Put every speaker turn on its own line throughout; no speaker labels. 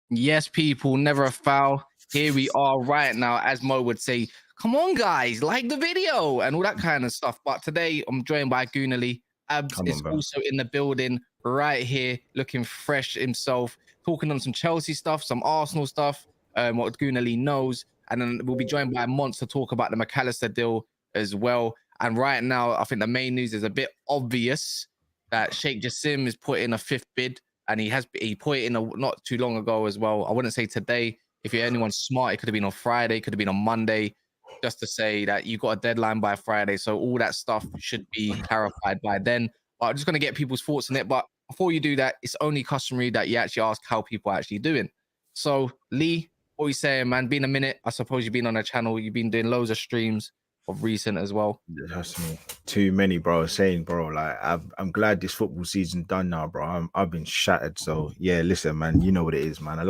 Yes, people, never a foul. Here we are right now, as Mo would say, come on, guys, like the video and all that kind of stuff. But today I'm joined by Goonally. Abs is also in the building right here, looking fresh himself, talking on some Chelsea stuff, some Arsenal stuff, what Goonally knows. And then we'll be joined by Mons to talk about the McAllister deal as well. And right now, I think the main news is a bit obvious that Sheikh Jassim is putting a fifth bid. And he put it in not too long ago as well. I wouldn't say today. If you're anyone smart, it could have been on Friday, could have been on Monday, just to say that you got a deadline by Friday. So all that stuff should be clarified by then. But I'm just going to get people's thoughts on it. But before you do that, it's only customary that you actually ask how people are actually doing. So Lee, what are you saying, man? Been a minute. I suppose you've been on a channel. You've been doing loads of streams of recent as well.
Trust me, too many, bro. Saying, bro, like I'm glad this football season done now, bro. I've been shattered. So yeah, listen, man, you know what it is, man. I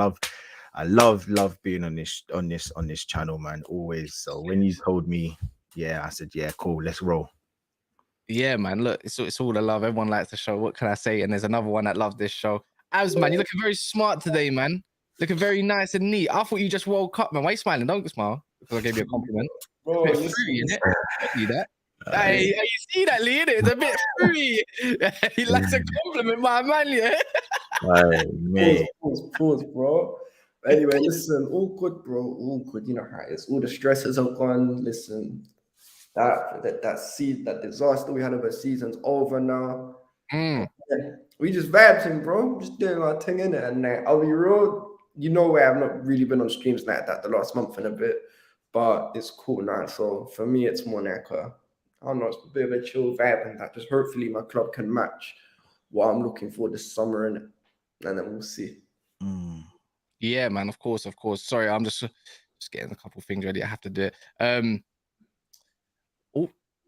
love being on this channel, man. Always. So when you told me, yeah, I said, yeah, cool, let's roll.
Yeah, man. Look, it's all the love. Everyone likes the show. What can I say? And there's another one that loves this show. Abs, man, you're looking very smart today, man. Looking very nice and neat. I thought you just woke up, man. Why are you smiling? Don't smile because I gave you a compliment.
Bro,
it's a bit fruity, isn't it? I see that. Hey, you see that, Lee? It's a bit fruity. He likes a compliment, my man. Yeah.
Pause, bro. Anyway, listen, all good, bro. All good. You know how it is. All the stresses are gone. Listen, that disaster we had of a season's over now. Yeah, we just vibed him, bro. Just doing our thing in it. And I'll be real. You know where I've not really been on streams like that the last month and a bit. But it's cool now. So for me, it's more like I don't know, it's a bit of a chill vibe, and that just hopefully my club can match what I'm looking for this summer, and then we'll see.
Yeah, man. Of course. Sorry, I'm just getting a couple things ready. I have to do it.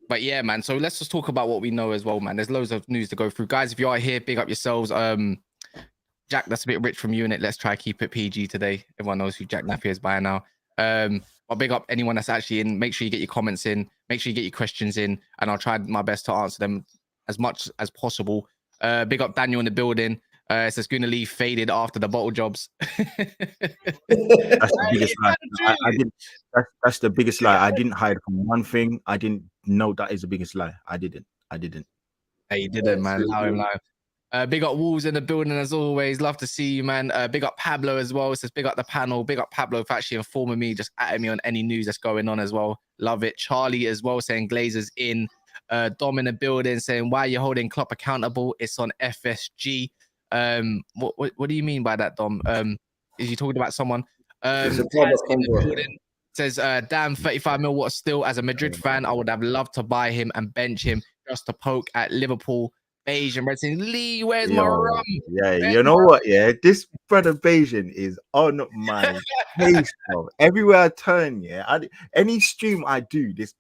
But yeah, man. So let's just talk about what we know as well, man. There's loads of news to go through, guys. If you are here, big up yourselves. Jack, that's a bit rich from you, and let's try to keep it PG today. Everyone knows who Jack Napier is by now. I'll big up anyone that's actually in. Make sure you get your comments in. Make sure you get your questions in, and I'll try my best to answer them as much as possible. Big up Daniel in the building. It says gonna leave faded after the bottle jobs.
That's the biggest lie. That's the biggest lie. I didn't hide from one thing. I didn't know that is the biggest lie. I didn't.
Hey, you didn't, man. Allow him. Big up Wolves in the building as always. Love to see you, man. Big up Pablo as well. It says big up the panel. Big up Pablo for actually informing me, just adding me on any news that's going on as well. Love it. Charlie as well saying Glazers in. Dom in the building saying why are you holding Klopp accountable? It's on FSG. What do you mean by that, Dom? Is you talking about someone? Says damn 35 mil. What still as a Madrid fan, I would have loved to buy him and bench him just to poke at Liverpool. Asian Red saying, Lee, where's my rum?
Yeah, you know what? Yeah, this brother Bayesian is on my case, bro. Everywhere I turn, yeah, any stream I do, this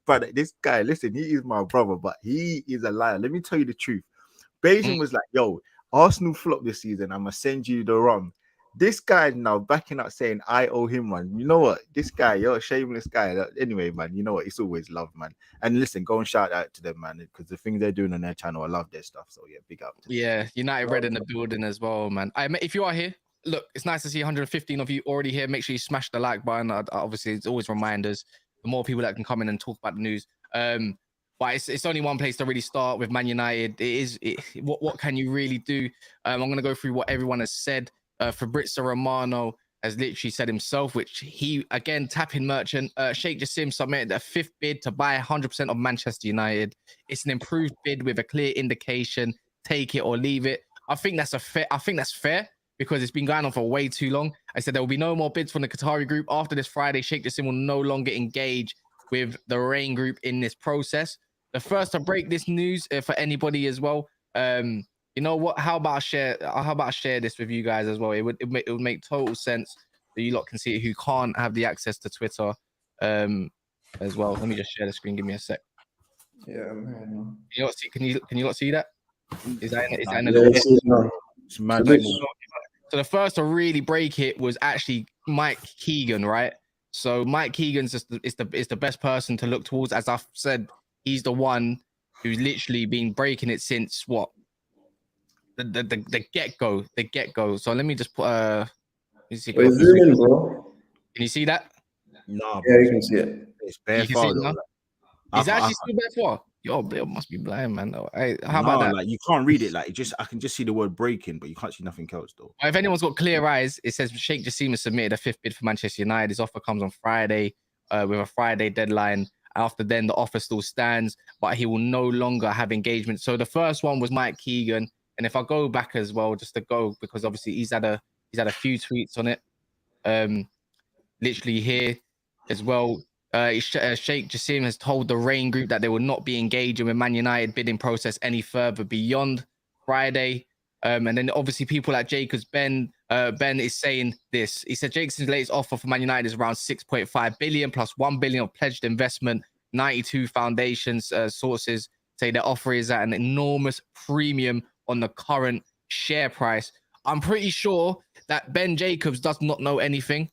guy, listen, he is my brother, but he is a liar. Let me tell you the truth. Bayesian was like, yo, Arsenal flop this season. I'm gonna send you the rum. This guy now backing up saying I owe him one. You know what? This guy, you're a shameless guy. Anyway, man, you know what? It's always love, man. And listen, go and shout out to them, man, because the things they're doing on their channel, I love their stuff. So yeah, big up.
Yeah, United Red in the building as well, man. If you are here, look, it's nice to see 115 of you already here. Make sure you smash the like button. Obviously, it's always reminders. The more people that can come in and talk about the news. But it's only one place to really start with Man United. What can you really do? I'm going to go through what everyone has said. Fabrizio Romano has literally said himself, which he, again, tapping merchant. Sheikh Jassim submitted a fifth bid to buy 100% of Manchester United. It's an improved bid with a clear indication. Take it or leave it. I think that's fair because it's been going on for way too long. I said there will be no more bids from the Qatari group. After this Friday, Sheikh Jassim will no longer engage with the Rain group in this process. The first to break this news for anybody as well. You know what? How about I share this with you guys as well? It would make total sense that you lot can see it who can't have the access to Twitter as well. Let me just share the screen. Give me a sec.
Yeah, man.
You not see? Can you not see that? Is that in a
Yeah,
little?
see it now.
It's mad.
So the first to really break it was actually Mike Keegan, right? So Mike Keegan's is the best person to look towards. As I've said, he's the one who's literally been breaking it since what? The get-go. The get-go. So let me just put
Wait, zoom in, bro.
Can you see that?
Nah,
Yeah,
bro.
you can see it.
It's bare
You can see
far
it
though.
now?
Like,
He's actually still there for. Yo, Bill must be blind, man. Though. Hey, how about that?
Like you can't read it. Like I can just see the word breaking, but you can't see nothing else though.
If anyone's got clear eyes, it says Sheikh Jassim has submitted a 5th bid for Manchester United. His offer comes on Friday, with a Friday deadline. After then, the offer still stands, but he will no longer have engagement. So the first one was Mike Keegan, and if I go back as well, just to go because obviously he's had a few tweets on it. Literally here as well. Sheikh Jassim has told the Rain Group that they will not be engaging with Man United bidding process any further beyond Friday. And then obviously people like Jacobs, Ben is saying this. He said Jacobson's latest offer for Man United is around 6.5 billion plus 1 billion of pledged investment. 92 foundations sources say their offer is at an enormous premium on the current share price. I'm pretty sure that Ben Jacobs does not know anything.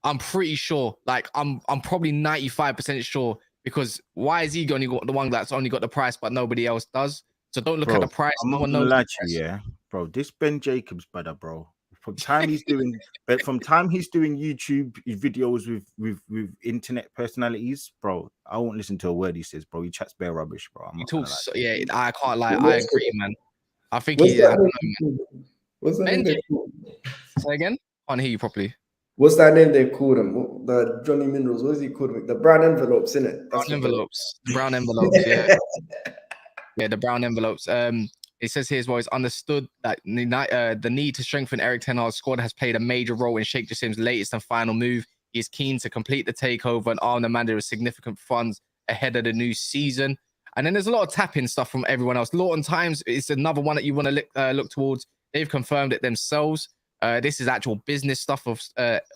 I'm pretty sure, like I'm probably 95% sure, because why is he only got the one that's only got the price but nobody else does? So don't look at the price.
I'm
no
not
one
gonna
knows.
lie to you, yeah, bro. This Ben Jacobs brother, bro. From time he's doing YouTube videos with internet personalities, bro. I won't listen to a word he says, bro. He chats bare rubbish, bro.
He talks, yeah. I can't lie. I agree, man. I think
What's
he.
that
I don't know, man.
What's that name they call?
Say again. Can't hear you properly.
What's that name they called him? The Johnny Minerals. What is he called him? The brown envelopes, innit?
Brown envelopes. Brown envelopes. Yeah. Yeah, the brown envelopes. It says here as well, it's understood that the need to strengthen Eric Ten Hag's squad has played a major role in Sheikh Jassim's latest and final move. He is keen to complete the takeover and arm the manager with significant funds ahead of the new season. And then there's a lot of tapping stuff from everyone else. Lawton Times is another one that you want to look towards. They've confirmed it themselves. This is actual business stuff of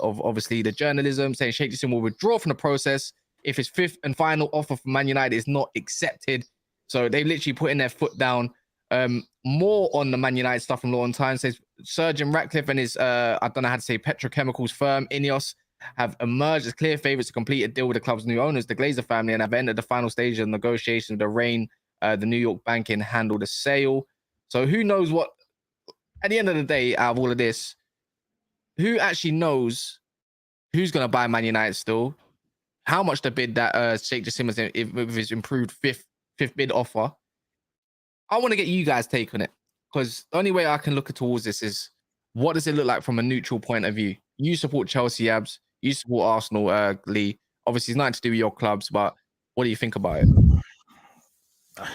obviously the journalism, saying Sheikh Jassim will withdraw from the process if his 5th and final offer from Man United is not accepted. So they literally putting their foot down. More on the Man United stuff from Lawton Times says Sir Jim Ratcliffe and his I don't know how to say petrochemicals firm Ineos have emerged as clear favourites to complete a deal with the club's new owners, the Glazer family, and have entered the final stage of negotiations with the Rain, the New York banking handle the sale. So who knows what? At the end of the day, out of all of this, who actually knows who's going to buy Man United still? How much the bid that Sheikh Jassim has with his improved fifth bid offer? I want to get you guys' take on it, because the only way I can look towards this is what does it look like from a neutral point of view? You support Chelsea, Abs. You support Arsenal, Lee. Obviously, it's nothing to do with your clubs, but what do you think about it?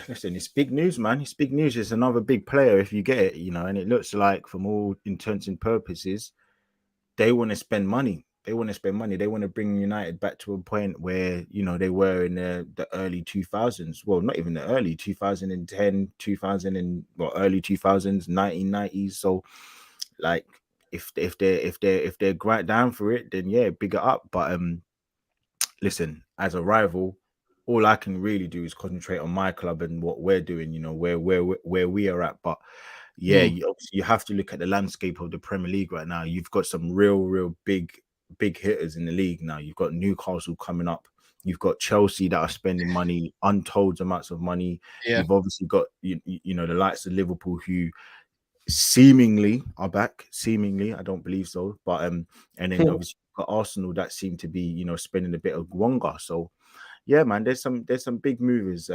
Listen, it's big news, man. It's big news. It's another big player if you get it, and it looks like, from all intents and purposes, they want to spend money. They want to bring United back to a point where, they were in the early 2000s. Well, not even the early 2010, 2000 and early 2000s, 1990s. So, like, if they're right down for it, then yeah, big it up. But listen, as a rival, all I can really do is concentrate on my club and what we're doing. Where we are at. But yeah, you have to look at the landscape of the Premier League right now. You've got some real big hitters in the league now. You've got Newcastle coming up. You've got Chelsea that are spending money, untold amounts of money. Yeah. You've obviously got the likes of Liverpool, who seemingly are back. Seemingly, I don't believe so, but and then obviously you've got Arsenal that seem to be spending a bit of wonga. So yeah, man, there's some big movers,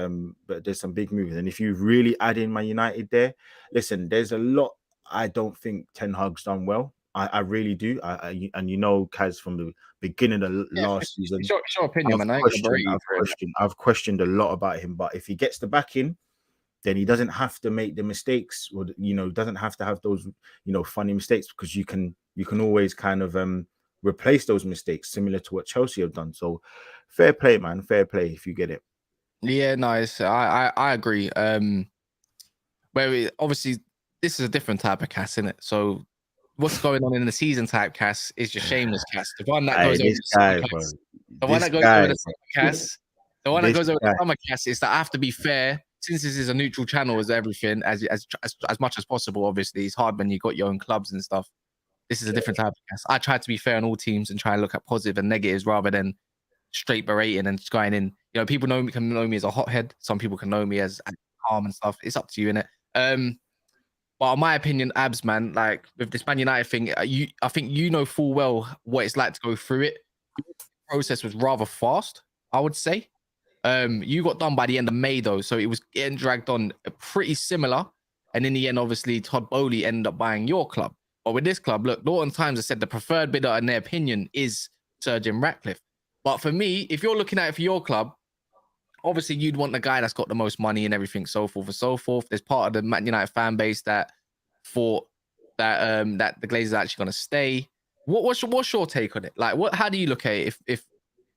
but there's some big movers. And if you really add in Man United there, listen, there's a lot I don't think Ten Hag's done well. I really do. And Kaz, from the beginning of last season,
it's your opinion, man.
I've questioned a lot about him, but if he gets the backing, then he doesn't have to make the mistakes, or doesn't have to have those funny mistakes, because you can always kind of replace those mistakes, similar to what Chelsea have done. So fair play, man, fair play if you get it.
Yeah, nice. I agree. Where obviously this is a different type of cast, isn't it? So what's going on in the season type cast is your shameless cast. The one that goes over the cast. The The one that goes over the summer cast is that I have to be fair. Since this is a neutral channel as everything, as much as possible, obviously. It's hard when you got your own clubs and stuff. This is a different type of cast. I try to be fair on all teams and try and look at positive and negatives rather than straight berating and just going in. You know, people can know me as a hothead. Some people can know me as calm and stuff. It's up to you, innit? But in my opinion, Abs, man, like with this Man United thing, I think you know full well what it's like to go through it. The process was rather fast, I would say. You got done by the end of May though, so it was getting dragged on pretty similar. And in the end, obviously, Todd Bowley ended up buying your club. But with this club, look, Lawton Times has said the preferred bidder, in their opinion, is Sir Jim Ratcliffe. But for me, if you're looking at it for your club, obviously you'd want the guy that's got the most money and everything, so forth and so forth. There's part of the Man United fan base that thought that that the Glazers are actually going to stay. What's your take on it? Like, how do you look at it? If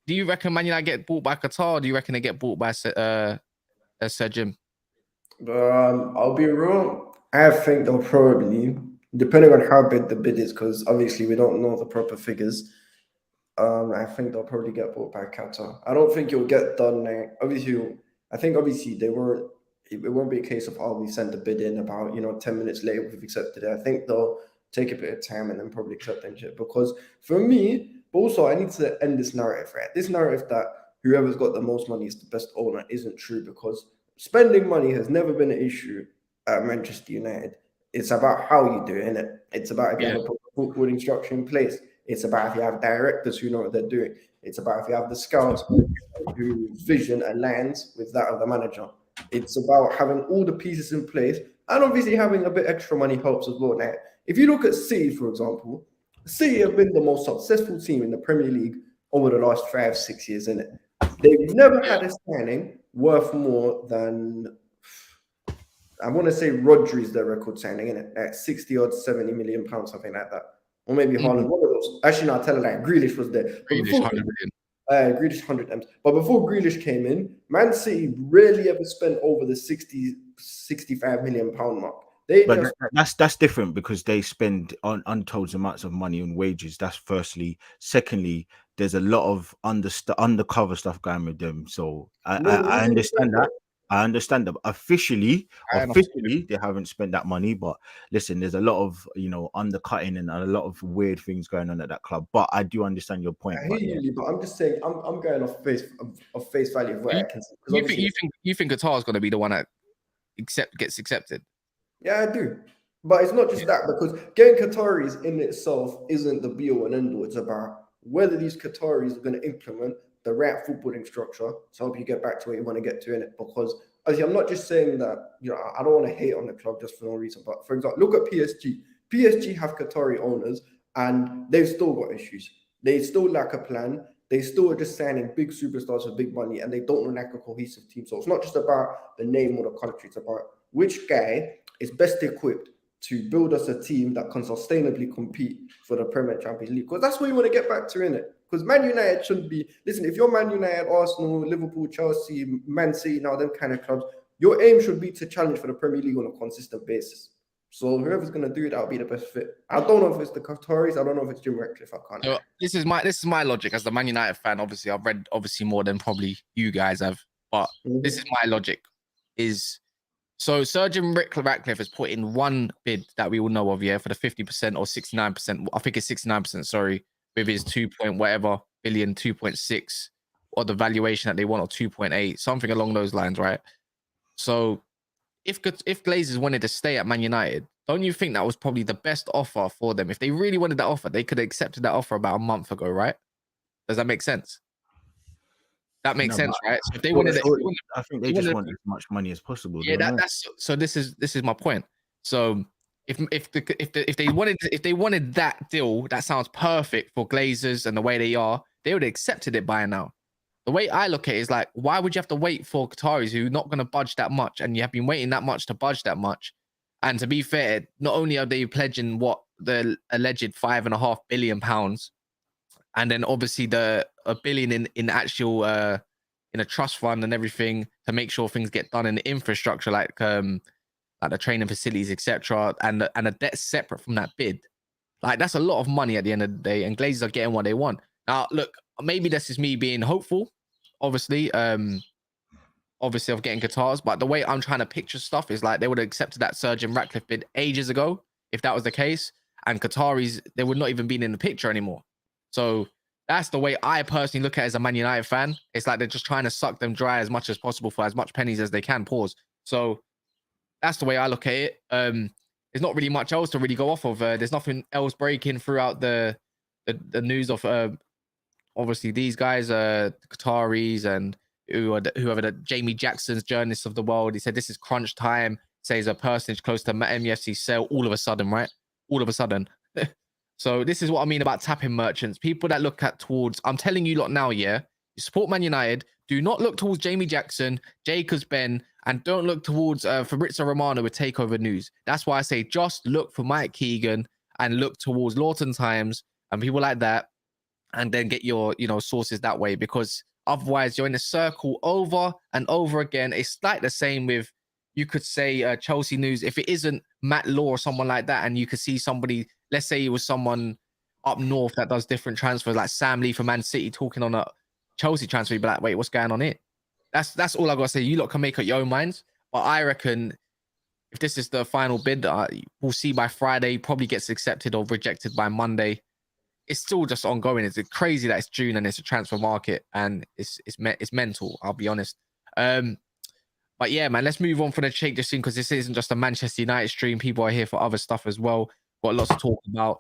do you reckon Man United get bought by Qatar, or do you reckon they get bought by Sir Jim?
I'll be real. I think they'll probably, depending on how big the bid is, because obviously we don't know the proper figures. I think they'll probably get bought by Qatar. I don't think it'll get done now. I think they were. It won't be a case of we sent the bid in about 10 minutes later we've accepted it. I think they'll take a bit of time and then probably accept that shit. Because for me, also I need to end this narrative, right? This narrative that whoever's got the most money is the best owner isn't true, because spending money has never been an issue at Manchester United. It's about how you do it, innit? It's about if you have a footballing structure in place. It's about if you have directors who know what they're doing. It's about if you have the scouts whose vision aligns with that of the manager. It's about having all the pieces in place, and obviously having a bit extra money helps as well. Now, if you look at City, for example, City have been the most successful team in the Premier League over the last 5-6 years, innit? They've never had a signing worth more than, I want to say Rodri's their record signing, innit? At 60 or 70 million pounds, something like that. Or maybe Haaland, one of those. Actually, no, I'll tell a lie. Grealish was there.
Grealish, 100 million.
Grealish 100 M's. But before Grealish came in, Man City rarely ever spent over the 65 million pound mark.
That's different, because they spend untold amounts of money on wages. That's firstly. Secondly, there's a lot of undercover stuff going with them. So I understand that. I understand that. Officially, they haven't spent that money. But listen, there's a lot of undercutting and a lot of weird things going on at that club. But I do understand your point.
I hear you, but I'm just saying I'm going off face value of where I can see.
You think Qatar is going to be the one that gets accepted?
Yeah, I do. But it's not just that, because getting Qataris in itself isn't the be-all and end-all. It's about whether these Qataris are going to implement the right footballing structure to help you get back to where you want to get to in it. Because obviously, I'm not just saying that, I don't want to hate on the club just for no reason. But for example, look at PSG. PSG have Qatari owners and they've still got issues. They still lack a plan. They still are just signing big superstars for big money, and they don't lack a cohesive team. So it's not just about the name or the country. It's about which guy is best equipped to build us a team that can sustainably compete for the Premier Champions League. Because that's what you want to get back to, innit? Because Man United shouldn't be... Listen, if you're Man United, Arsenal, Liverpool, Chelsea, Man City, now them kind of clubs, your aim should be to challenge for the Premier League on a consistent basis. So whoever's going to do it, that'll be the best fit. I don't know if it's the Qataris. I don't know if it's Jim Ratcliffe. I can't.
So this is my logic as the Man United fan. Obviously, I've read more than probably you guys have. But this is my logic. So Sir Jim Ratcliffe has put in one bid that we all know of, for the 50% or 69%. I think it's 69%, sorry, with his 2.6, or the valuation that they want, or 2.8, something along those lines, right? So if Glazers wanted to stay at Man United, don't you think that was probably the best offer for them? If they really wanted that offer, they could have accepted that offer about a month ago, right? Does that make sense? That makes sense, right? So if they wanted,
I think they just want as much money as possible.
Yeah, that's so. This is my point. So if they wanted that deal, that sounds perfect for Glazers and the way they are, they would have accepted it by now. The way I look at it is like, why would you have to wait for Qataris who are not going to budge that much, and you have been waiting that much to budge that much? And to be fair, not only are they pledging the alleged £5.5 billion, and then obviously a billion in actual in a trust fund and everything to make sure things get done in the infrastructure, like the training facilities, etc., and a debt separate from that bid. Like, that's a lot of money at the end of the day, and Glazers are getting what they want. Now, look, maybe this is me being hopeful. obviously. Obviously of getting guitars, but the way I'm trying to picture stuff is like they would have accepted that Surgeon Ratcliffe bid ages ago if that was the case, and Qataris, they would not even been in the picture anymore. So that's the way I personally look at it as a Man United fan. It's like they're just trying to suck them dry as much as possible for as much pennies as they can. Pause. So that's the way I look at it. There's not really much else to really go off of. There's nothing else breaking throughout the news of obviously these guys, Qataris and whoever the Jamie Jackson's journalists of the world. He said this is crunch time. Says a personage close to MUFC sale all of a sudden, right? All of a sudden. So this is what I mean about tapping merchants. People that look at towards, I'm telling you lot now, yeah, you support Man United. Do not look towards Jamie Jackson, Jacobs Ben, and don't look towards Fabrizio Romano with Takeover News. That's why I say just look for Mike Keegan and look towards Lawton Times and people like that, and then get your sources that way, because otherwise you're in a circle over and over again. It's like the same with, you could say Chelsea News. If it isn't Matt Law or someone like that, and you could see somebody, let's say it was someone up north that does different transfers, like Sam Lee from Man City talking on a Chelsea transfer, you'd be like, wait, what's going on here? That's all I got to say. You lot can make up your own minds. But I reckon if this is the final bid, we'll see by Friday. Probably gets accepted or rejected by Monday. It's still just ongoing. It's crazy that it's June and it's a transfer market, and it's mental. I'll be honest. But yeah, man, let's move on from the Sheikh Jassim, because this isn't just a Manchester United stream. People are here for other stuff as well. Got lots to talk about.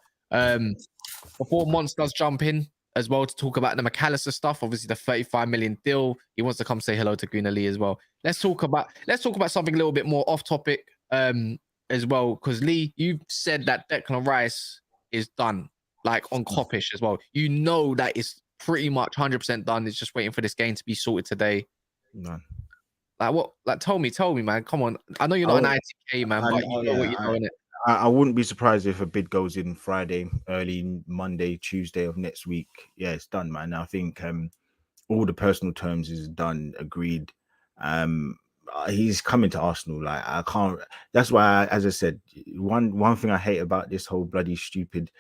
Before Mons does jump in as well to talk about the McAllister stuff, obviously the 35 million deal. He wants to come say hello to Guna Lee as well. Let's talk about something a little bit more off topic as well, because Lee, you said that Declan Rice is done, like on Coppish as well. You know that it's pretty much 100% done. It's just waiting for this game to be sorted today.
None.
Like what? Like tell me, man. Come on. I know you're not an ITK man, but you know what you're doing.
I wouldn't be surprised if a bid goes in Friday, early Monday, Tuesday of next week. Yeah, it's done, man. I think all the personal terms is done, agreed. He's coming to Arsenal. Like I can't. That's why, as I said, one thing I hate about this whole bloody stupid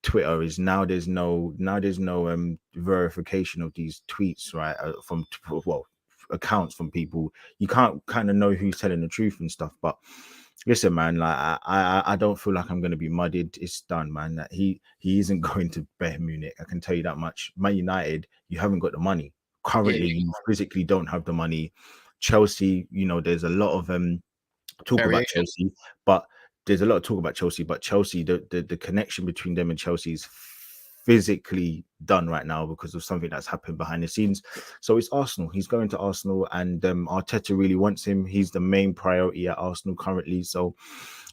Twitter is now there's no verification of these tweets, right? From accounts from people. You can't kind of know who's telling the truth and stuff. But listen, man, like I don't feel like I'm going to be muddied. It's done, man. That he isn't going to Bayern Munich. I can tell you that much. Man United, you haven't got the money currently.
Yeah.
You physically don't have the money. Chelsea, there's a lot of talk about Chelsea, but there's a lot of talk about Chelsea. But Chelsea, the connection between them and Chelsea is physically done right now because of something that's happened behind the scenes. So it's Arsenal. He's going to Arsenal, and Arteta really wants him. He's the main priority at Arsenal currently. So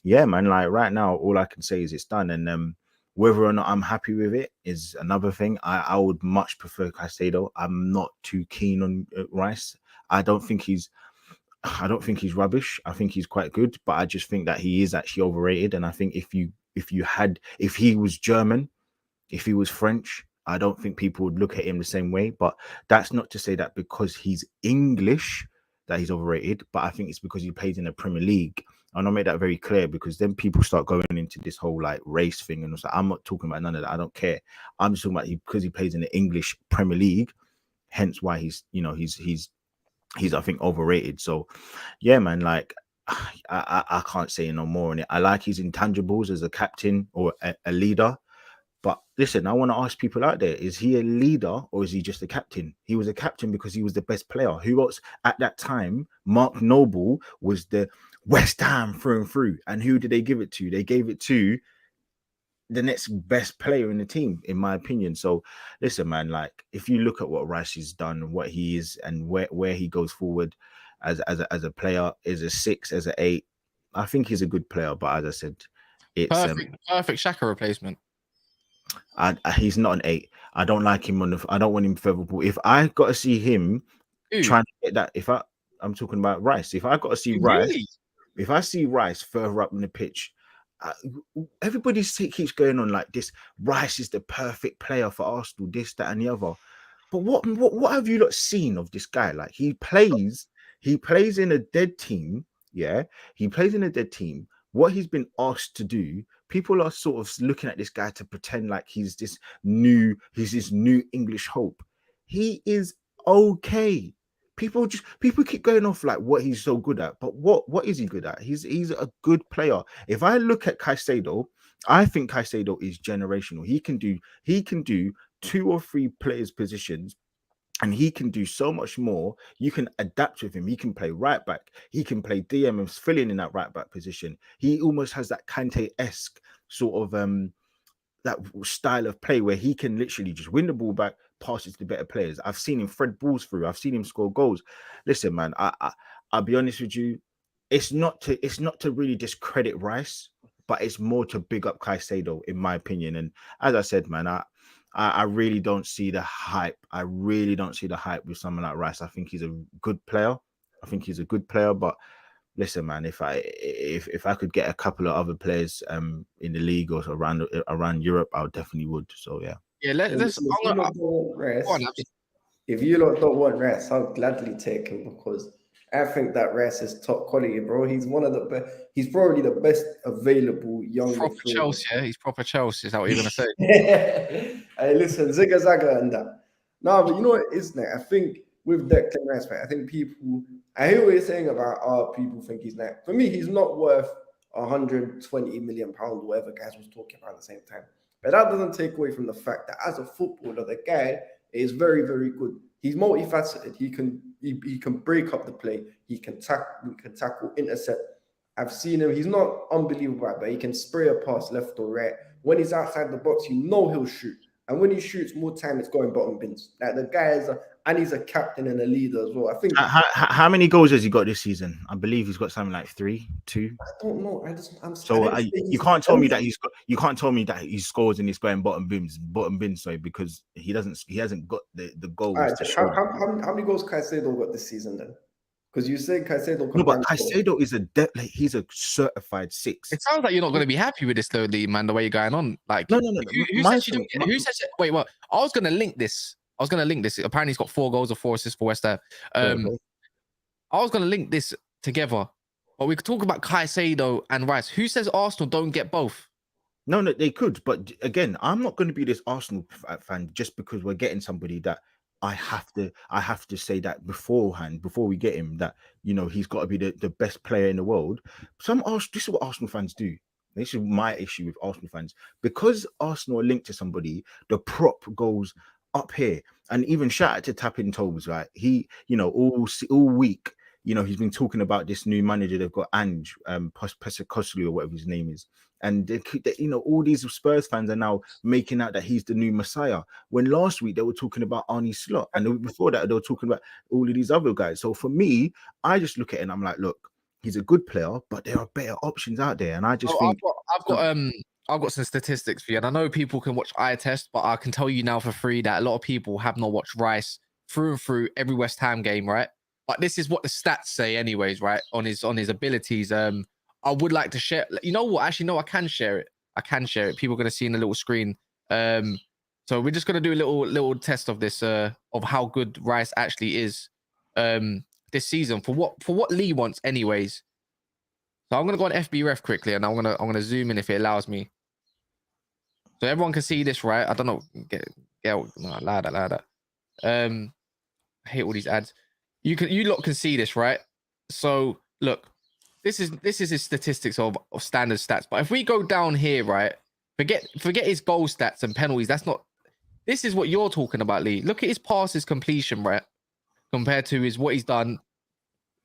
yeah, man, like right now, all I can say is it's done. And whether or not I'm happy with it is another thing. I would much prefer Caicedo. I'm not too keen on Rice. I don't think he's rubbish. I think he's quite good, but I just think that he is actually overrated. And I think if he was German, if he was French, I don't think people would look at him the same way. But that's not to say that because he's English that he's overrated, but I think it's because he plays in the Premier League. And I'll make that very clear, because then people start going into this whole like race thing, and so I'm not talking about none of that. I don't care. I'm just talking about because he plays in the English Premier League, hence why he's I think overrated. So yeah, man, like I can't say no more on it. I like his intangibles as a captain or a leader. But listen, I want to ask people out there, is he a leader or is he just a captain? He was a captain because he was the best player. Who else at that time? Mark Noble was the West Ham through and through. And who did they give it to? They gave it to the next best player in the team, in my opinion. So listen, man, like if you look at what Rice has done, what he is, and where he goes forward as a player, as a 6, as a 8, I think he's a good player. But as I said, it's
perfect Xhaka replacement.
He's not an 8. I don't like him I don't want him for Liverpool. If I got to see him trying to get that, I'm talking about Rice. If I got to see Rice,
really?
If I see Rice further up in the pitch, everybody keeps going on like this. Rice is the perfect player for Arsenal, this, that, and the other. But what have you not seen of this guy? Like he plays in a dead team. Yeah, he plays in a dead team. What he's been asked to do, people are sort of looking at this guy to pretend like he's this new English hope. He is okay. People keep going off like what he's so good at, but what is he good at? He's a good player. If I look at Caicedo, I think Caicedo is generational. He can do 2 or 3 players' positions, and he can do so much more. You can adapt with him. He can play right back. He can play DM and fill in that right back position. He almost has that Kante-esque sort of that style of play where he can literally just win the ball back, pass it to the better players. I've seen him thread balls through. I've seen him score goals. Listen, man, I'll be honest with you. It's not to really discredit Rice, but it's more to big up Caicedo, in my opinion. And as I said, man, I really don't see the hype. I really don't see the hype with someone like Rice. I think he's a good player. But listen, man, if I could get a couple of other players in the league or around Europe, I definitely would. So yeah.
Yeah, let's.
If you lot don't want rest, I'll gladly take him because I think that rest is top quality, bro. He's one of the best. He's probably the best available young.
Proper Chelsea, yeah? He's proper Chelsea. Is that what you're gonna say?
Hey, listen, Zigga Zaga and that. No, but you know what it is, Nate? I think with Declan Rice, man, I think people. I hear what you're saying about people think he's not. For me, he's not worth 120 million pounds, whatever guys was talking about at the same time. But that doesn't take away from the fact that as a footballer, the guy is very, very good. He's multifaceted. He can break up the play. He can tackle, intercept. I've seen him. He's not unbelievable, but he can spray a pass left or right. When he's outside the box, you know he'll shoot. And when he shoots, more time it's going bottom bins. Like the guy is and he's a captain and a leader as well. I think.
How many goals has he got this season? I believe he's got something like 3, 2.
I don't know.
You can't tell me that you can't tell me that he scores and he's going bottom bins. Sorry, because he hasn't got the goals.
Right, how many goals Caicedo got this season then? Because you say Caicedo.
No, but Caicedo is he's a certified 6.
It sounds like you're not going to be happy with this though, Lee, man. The way you're going on, like
no.
Who says you don't get it? Who says it? Wait, well, I was going to link this. Apparently, he's got 4 goals or 4 assists for West Ham. I was going to link this together, but we could talk about Caicedo and Rice. Who says Arsenal don't get both?
No, they could, but again, I'm not going to be this Arsenal fan just because we're getting somebody that I have to say that beforehand, before we get him, that he's got to be the best player in the world. This is what Arsenal fans do. This is my issue with Arsenal fans. Because Arsenal are linked to somebody, the prop goes up here. And even shout out to Tapping Toes, right? He, all week, he's been talking about this new manager they've got, Ange Postecoglou or whatever his name is. And all these Spurs fans are now making out that he's the new Messiah. When last week they were talking about Arne Slot, and the week before that they were talking about all of these other guys. So for me, I just look at it and I'm like, look, he's a good player, but there are better options out there. And I just think
I've got some statistics for you, and I know people can watch eye test, but I can tell you now for free that a lot of people have not watched Rice through and through every West Ham game, right? But this is what the stats say, anyways, right? On his abilities. I would like to share. You know what? Actually, no, I can share it. People are going to see in the little screen. So we're just going to do a little test of this, of how good Rice actually is this season for what Lee wants, anyways. So I'm going to go on FBref quickly, and I'm gonna zoom in if it allows me. So everyone can see this, right? I don't know. Get louder. I hate all these ads. You lot can see this, right? So look, this is his statistics of standard stats. But if we go down here, right, forget his goal stats and penalties. This is what you're talking about, Lee. Look at his passes completion, right? Compared to what he's done.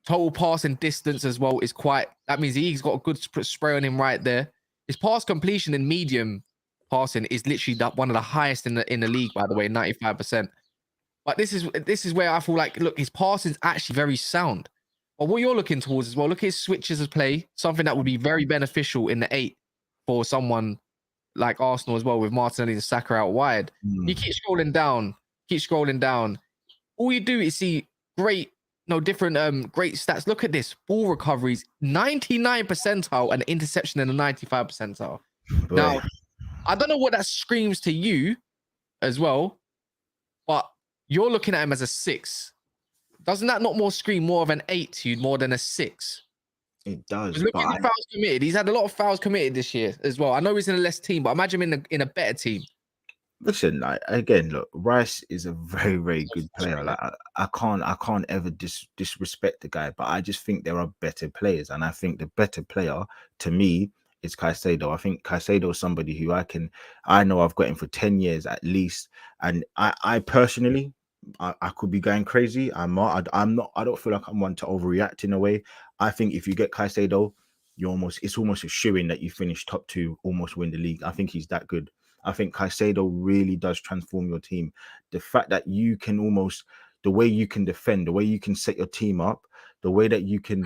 Total passing distance as well is that means he's got a good spray on him right there. His pass completion in medium passing is literally one of the highest in the league, by the way, 95%. But this is where I feel like, look, his passing is actually very sound. But what you're looking towards as well, look at his switches of play, something that would be very beneficial in the 8 for someone like Arsenal as well, with Martinelli and Saka out wide. You keep scrolling down. All you do is see great stats. Look at this. Ball recoveries, 99 percentile, and interception in the 95 percentile. Boy. Now, I don't know what that screams to you as well, but you're looking at him as a 6. Doesn't that not more scream more of an 8 to you more than a 6?
It does.
Look at the fouls committed. He's had a lot of fouls committed this year as well. I know he's in a less team, but imagine him in a better team.
Listen, like again, look, Rice is a very, very good player. Like I can't ever disrespect the guy, but I just think there are better players, and I think the better player to me is Caicedo. I think Caicedo is somebody who I know I've got him for 10 years at least, and I personally. I could be going crazy. I'm not. I'm not. I don't feel like I'm one to overreact in a way. I think if you get Caicedo, it's almost a shoo-in that you finish top two, almost win the league. I think he's that good. I think Caicedo really does transform your team. The fact that you can the way you can defend, the way you can set your team up, the way that you can,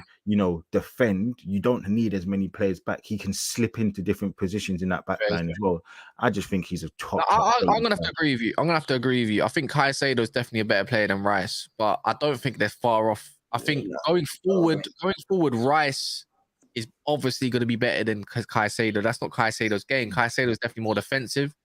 defend, you don't need as many players back. He can slip into different positions in that back line as well. I just think he's a top.
I'm going to have to agree with you. I think Caicedo is definitely a better player than Rice, but I don't think they're far off. I think going forward, Rice is obviously going to be better than Caicedo. That's not Caicedo's game. Caicedo is definitely more defensive.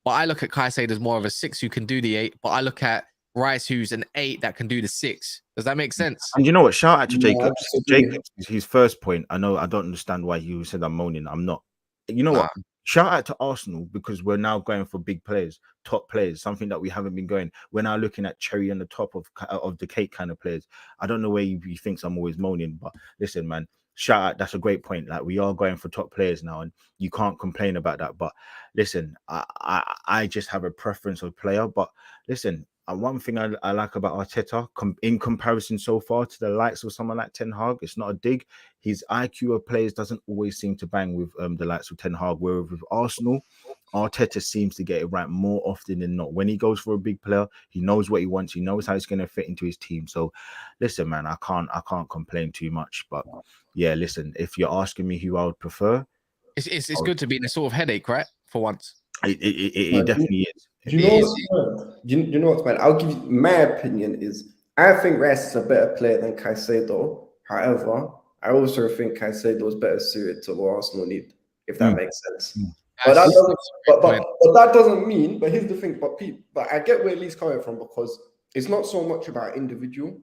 But I look at Caicedo as more of a 6 who can do the 8. But I look at Rice who's an 8 that can do the 6. Does that make sense?
And you know what? Shout out to Jacobs. Jacobs is his first point. I know I don't understand why you said I'm moaning. I'm not. You know what? Shout out to Arsenal because we're now going for big players, top players, something that we haven't been going. We're now looking at cherry on the top of the cake kind of players. I don't know where he thinks I'm always moaning, but listen, man. Shout out, that's a great point. Like we are going for top players now, and you can't complain about that. But listen, I just have a preference of player. But listen, one thing I like about Arteta, in comparison so far to the likes of someone like Ten Hag, it's not a dig. His IQ of players doesn't always seem to bang with the likes of Ten Hag. Whereas with Arsenal, Arteta seems to get it right more often than not. When he goes for a big player, he knows what he wants. He knows how it's going to fit into his team. So, listen, man, I can't complain too much. But yeah, listen, if you're asking me who I would prefer,
it's good to be in a sort of headache, right? For once,
it definitely is.
Do you know what's man? I'll give you my opinion is I think Rice is a better player than Caicedo. However, I also think Caicedo is better suited to what Arsenal need, if that makes sense. But that doesn't mean. But here's the thing. But I get where Lee's coming from because it's not so much about individual;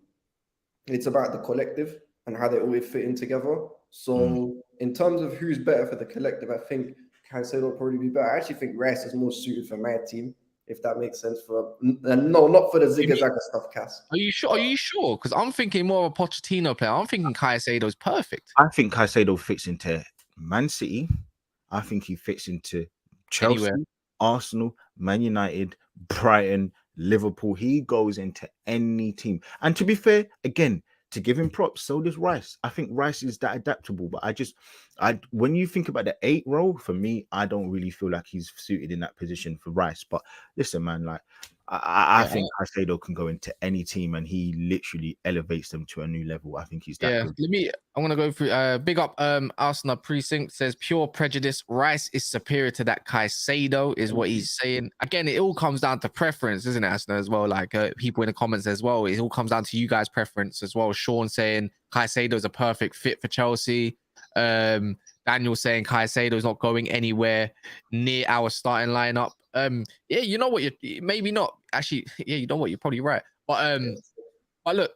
it's about the collective and how they all fit in together. So, in terms of who's better for the collective, I think Caicedo will probably be better. I actually think Rice is more suited for my team, if that makes sense. No, not for the Zigga-Zagga stuff, Cass.
Are you sure? Because I'm thinking more of a Pochettino player. I'm thinking Caicedo is perfect.
I think Caicedo fits into Man City. I think he fits into Chelsea, Arsenal, Man United, Brighton, Liverpool. He goes into any team. And to be fair, again, to give him props, so does Rice. I think Rice is that adaptable. But when you think about the 8 role, for me, I don't really feel like he's suited in that position for Rice. But listen, man, like I think Caicedo can go into any team and he literally elevates them to a new level. I think he's that good.
I'm gonna go through big up Arsenal Precinct says pure prejudice. Rice is superior to that Caicedo, is what he's saying. Again, it all comes down to preference, isn't it, Arsenal, as well? Like people in the comments as well. It all comes down to you guys' preference as well. Sean saying Caicedo is a perfect fit for Chelsea. Daniel saying Caicedo is not going anywhere near our starting lineup. Yeah, you know what? Maybe not. Actually, yeah, you know what? You're probably right. But look,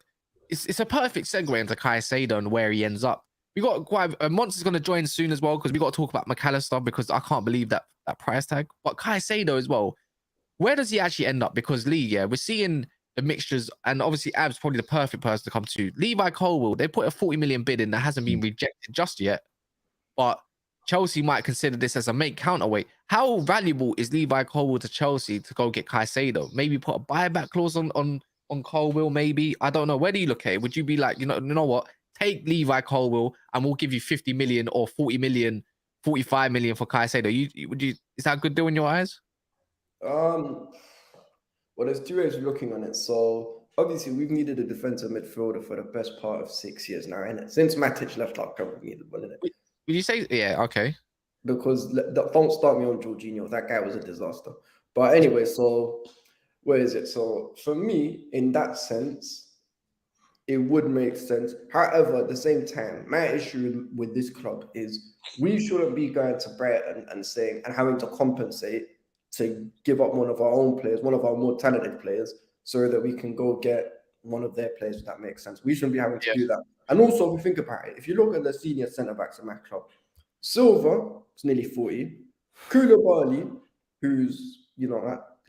it's a perfect segue into Caicedo and where he ends up. We got quite Monster's going to join soon as well because we got to talk about McAllister because I can't believe that price tag. But Caicedo as well. Where does he actually end up? Because Lee, we're seeing the mixtures, and obviously Ab's probably the perfect person to come to. Levi Colwill, they put a 40 million bid in that hasn't been rejected just yet, but Chelsea might consider this as a main counterweight. How valuable is Levi Colwill to Chelsea to go get Caicedo? Maybe put a buyback clause on Colwill, maybe. I don't know. Where do you look at it? Would you be like, you know what? Take Levi Colwill and we'll give you 50 million or 40 million, 45 million for Caicedo. Is that a good deal in your eyes?
Well, there's 2 ways of looking on it. So obviously we've needed a defensive midfielder for the best part of 6 years now, innit? Since Matic left our club, we needed one, innit?
Would you say, yeah, okay.
Because don't start me on Jorginho. That guy was a disaster. But anyway, so where is it? So for me, in that sense, it would make sense. However, at the same time, my issue with this club is we shouldn't be going to Brighton and saying and having to compensate to give up one of our own players, one of our more talented players, so that we can go get one of their players, if that makes sense. We shouldn't be having to do that. And also, we think about it. If you look at the senior centre-backs in my club, Silva is nearly 40. Koulibaly, who's,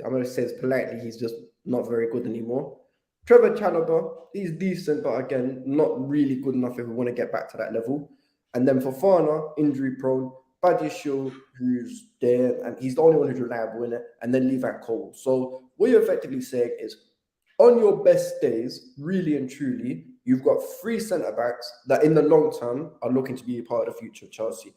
I'm going to say this politely, he's just not very good anymore. Trevor Chalobah, he's decent, but again, not really good enough if we want to get back to that level. And then Fofana, injury prone. Badiashile, who's there, and he's the only one who's reliable in it. And then Levi Cole. So what you're effectively saying is, on your best days, really and truly, you've got 3 centre-backs that in the long term are looking to be a part of the future of Chelsea.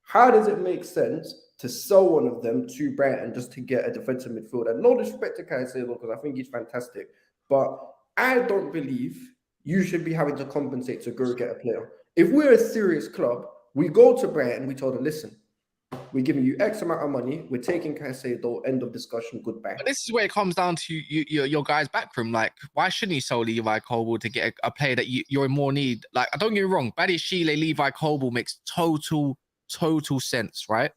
How does it make sense to sell one of them to Brighton just to get a defensive midfielder? No disrespect to Caicedo, because I think he's fantastic. But I don't believe you should be having to compensate to go get a player. If we're a serious club, we go to Brighton, we told them, listen, we're giving you X amount of money, we're taking Caicedo, end of discussion, goodbye.
But this is where it comes down to your guys' backroom. Like, why shouldn't you sell Levi Colwill to get a player that you're in more need? Like, don't get me wrong, Badiashile, Levi Colwill makes total sense, right?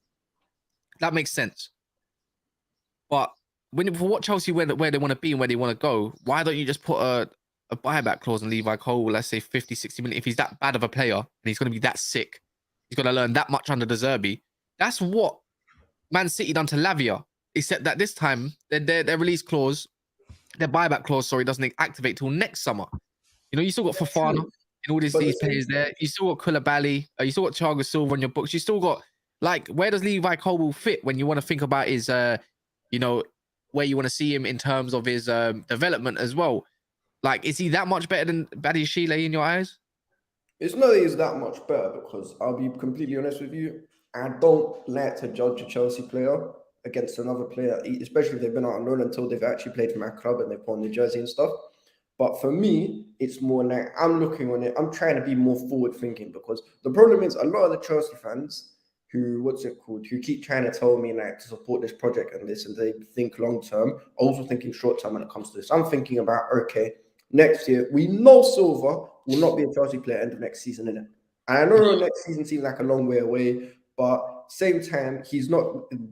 That makes sense. But for what Chelsea where they want to be and where they want to go, why don't you just put a buyback clause on Levi Colwill, let's say 50, 60 million, if he's that bad of a player and he's going to be that sick, he's going to learn that much under De Zerbi. That's what Man City done to Lavia, except that this time their release clause, their buyback clause, sorry, doesn't activate till next summer. You know, you still got Fofana and all these players there. You still got Koulibaly. You still got Thiago Silva on your books. You still got, like, where does Levi Colwill fit when you want to think about his, you know, where you want to see him in terms of his development as well? Like, is he that much better than Badiashile in your eyes?
It's not that he's that much better, because I'll be completely honest with you, I don't like to judge a Chelsea player against another player, especially if they've been out on loan, until they've actually played for my club and they've put on the jersey and stuff. But for me, it's more like I'm looking on it. I'm trying to be more forward thinking, because the problem is a lot of the Chelsea fans who keep trying to tell me like to support this project and this, and they think long term, also thinking short term when it comes to this. I'm thinking about, okay, next year, we know Silva will not be a Chelsea player end of next season, innit? And I know next season seems like a long way away, but same time, he's not,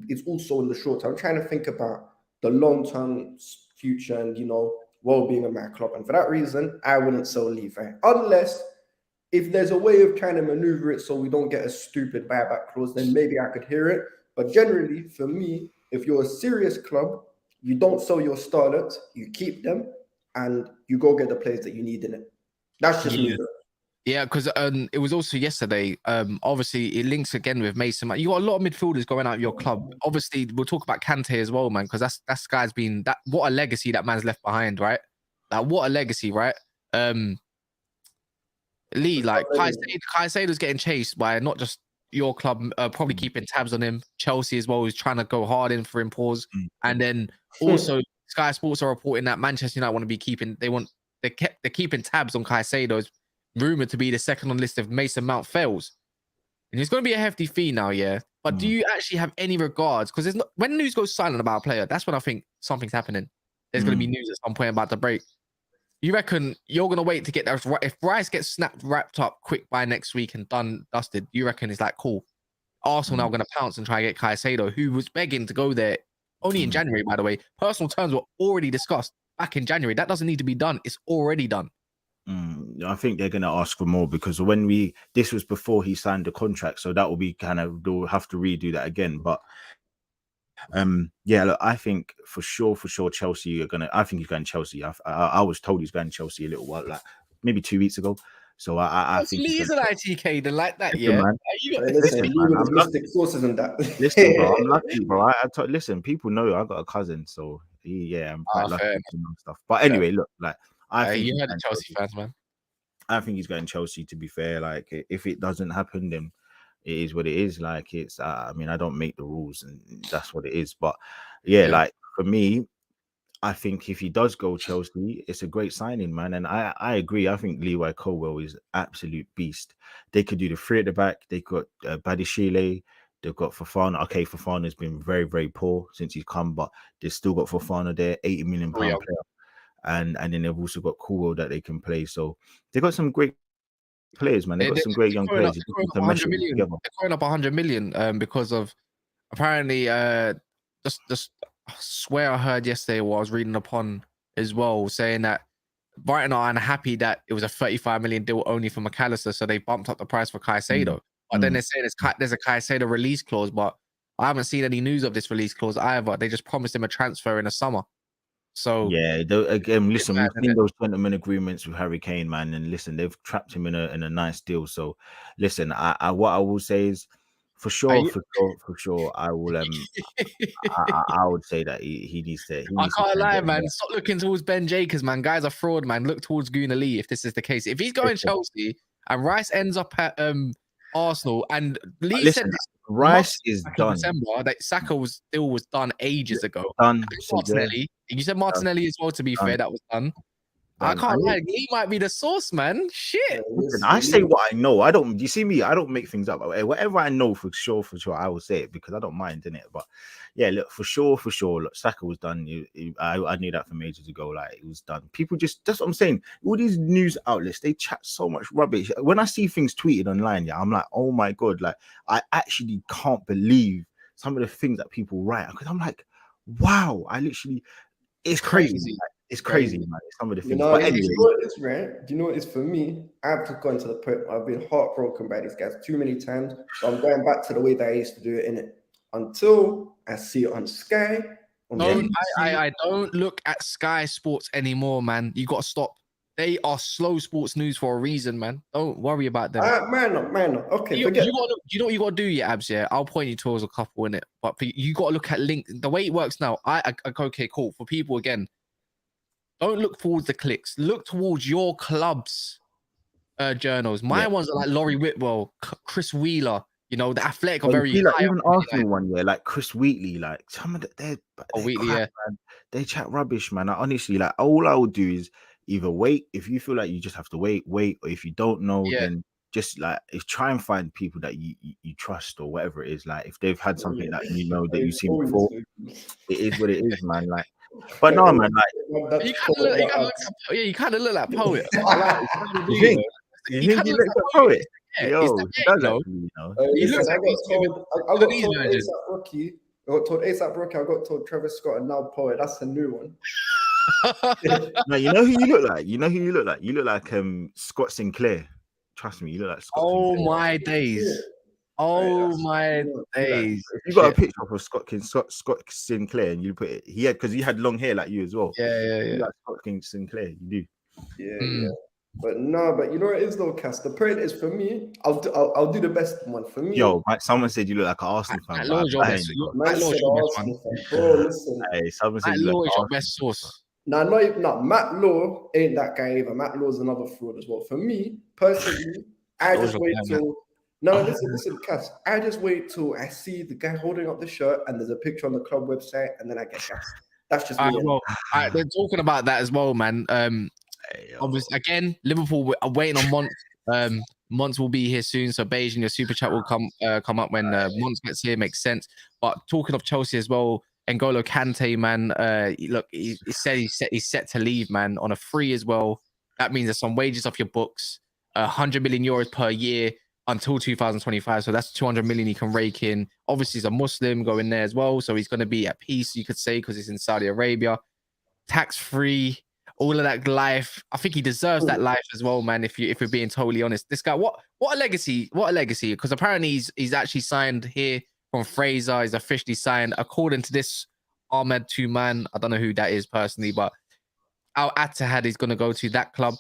it's also in the short term. I'm trying to think about the long-term future and, you know, well-being of my club. And for that reason, I wouldn't sell Levi. Unless, if there's a way of trying to maneuver it so we don't get a stupid buyback clause, then maybe I could hear it. But generally, for me, if you're a serious club, you don't sell your starlets, you keep them, and you go get the players that you need in it. That's just me.
Yeah, because it was also yesterday. Obviously, it links again with Mason. You got a lot of midfielders going out of your club. Obviously, we'll talk about Kante as well, man, because that guy's been that. What a legacy that man's left behind, right? Like, what a legacy, right? Lee, like Caicedo's getting chased by not just your club, probably keeping tabs on him. Chelsea as well is trying to go hard in for him, pause. And then also Sky Sports are reporting that Manchester United want to be keeping. They're keeping tabs on Caicedo. Rumored to be the second on the list if Mason Mount fails, and it's going to be a hefty fee now. Yeah, but do you actually have any regards? Because when news goes silent about a player, that's when I think something's happening. There's going to be news at some point about the break. You reckon you're going to wait to get that? If Rice gets wrapped up quick by next week and dusted, you reckon it's like, cool, Arsenal now going to pounce and try and get Caicedo, who was begging to go there only in January, by the way. Personal terms were already discussed back in January. That doesn't need to be done. It's already done.
I think they're going to ask for more, because this was before he signed the contract, so that will be they'll have to redo that again. But yeah, look, I think for sure Chelsea are gonna. I think he's going to Chelsea. I was told he's going to Chelsea a little while, like maybe 2 weeks ago. So I think
he's an ITK then like that.
Listen,
yeah,
man.
Listen, sources and that.
Listen, bro, I'm lucky, bro. Listen, people know I got a cousin, so I'm quite lucky and stuff. But anyway, look, like. I think
you heard the Chelsea fans, man.
I think he's going Chelsea, to be fair. Like, if it doesn't happen, then it is what it is. Like, it's I mean, I don't make the rules, and that's what it is. But yeah, like for me, I think if he does go Chelsea, it's a great signing, man. And I agree. I think Levi Colwill is absolute beast. They could do the 3 at the back. They got Badiashile. They've got Fofana. Okay, Fofana's been very, very poor since he's come, but they've still got Fofana there, £80 million player. And then they've also got Kubo that they can play. So they got some great players, man. They've got some great young players.
They're going up 100 million because of apparently just I swear I heard yesterday what I was reading upon as well, saying that Brighton are unhappy that it was a 35 million deal only for McAllister, so they bumped up the price for Caicedo. But then they're saying there's a Caicedo release clause, but I haven't seen any news of this release clause either. They just promised him a transfer in the summer. So
yeah, again, listen,
mad,
we've seen those gentleman agreements with Harry Kane, man, and listen, they've trapped him in a nice deal. So, listen, I what I will say is, for sure, I will I would say that he needs to.
I can't lie, man.
More.
Stop looking towards Ben Jacobs, man. Guy's a fraud, man. Look towards Guna Lee if this is the case. If he's going Chelsea and Rice ends up at Arsenal, and Lee said this
Rice is done.
December that Saka was done ages ago.
Done.
Martinelli. You said Martinelli as well. To be fair, that was done. I can't lie. Lee might be the source, man. Shit.
Listen, I say what I know. I don't. You see me? I don't make things up. Whatever I know for sure, I will say it because I don't mind, innit? But yeah, look, for sure. Look, Saka was done. I knew that from ages ago. Like, it was done. People that's what I'm saying. All these news outlets, they chat so much rubbish. When I see things tweeted online, yeah, I'm like, oh my god, like I actually can't believe some of the things that people write because I'm like, wow, it's crazy. Like, it's crazy, man. Some of the things. But anyway,
you know what it is, right? Do you know what it is for me? I've just gone to the point where I've been heartbroken by these guys too many times. So I'm going back to the way that I used to do it, innit? Until I see it on Sky.
I don't look at Sky Sports anymore, man. You got to stop. They are slow sports news for a reason, man. Don't worry about them.
Man up. Okay,
you know what you got to do, yeah, Abs, yeah? I'll point you towards a couple in it. But you got to look at link. The way it works now, okay, cool. For people, again, don't look towards the clicks. Look towards your club's journals. My ones are like Laurie Whitwell, Chris Wheeler. You know, the Athletic are very
like even Arsenal one, yeah, like Chris Wheatley, like some of Wheatley, yeah, man. They chat rubbish, man. Honestly, like all I would do is either wait. If you feel like you just have to wait, or if you don't know, then just like try and find people that you trust or whatever it is. Like if they've had something that you know that you've seen before, it is what it is, man. Like. But no, man, like
you kind of look like poet.
You think he looks like poet? Yo, he does actually, you know.
He looks like I got told ASAP Rocky. I got told ASAP Rocky. I got told Travis Scott and now poet. That's a new one.
No, you know who you look like. You look like Scott Sinclair. Trust me, you look like Scott Sinclair.
My days. Oh my days!
If you got a picture of Scott Sinclair and you put it, because he had long hair like you as well.
Yeah.
Like Scott Sinclair, you do.
Yeah. But you know what it is though, Cass. The point is for me, I'll do the best one for me.
Yo, someone said you look like an Arsenal fan.
Matt Law's your best one.
Bro, listen.
Hey, someone said you look like
your best source.
No, Matt Law ain't that guy either. Matt Law's another fraud as well. For me, personally, I just wait till. No, listen, Cass. I just wait till I see the guy holding up the shirt and there's a picture on the club website, and then I get that's just me.
Well, they're talking about that as well, man. Obviously, again, Liverpool are waiting on Mont. Mont will be here soon, so Beijing, your super chat will come up when Mont gets here. Makes sense. But talking of Chelsea as well, N'Golo Kante, man. Look, he said he's set to leave, man, on a free as well. That means there's some wages off your books. 100 million euros per year until 2025. So that's 200 million he can rake in. Obviously, he's a Muslim going there as well. So he's going to be at peace, you could say, because he's in Saudi Arabia. Tax-free, all of that life. I think he deserves that life as well, man, if we're being totally honest. This guy, what a legacy. What a legacy. Because apparently he's actually signed here from Fraser. He's officially signed, according to this Ahmed Tuman. I don't know who that is personally, but Al Ittihad is going to go to that club.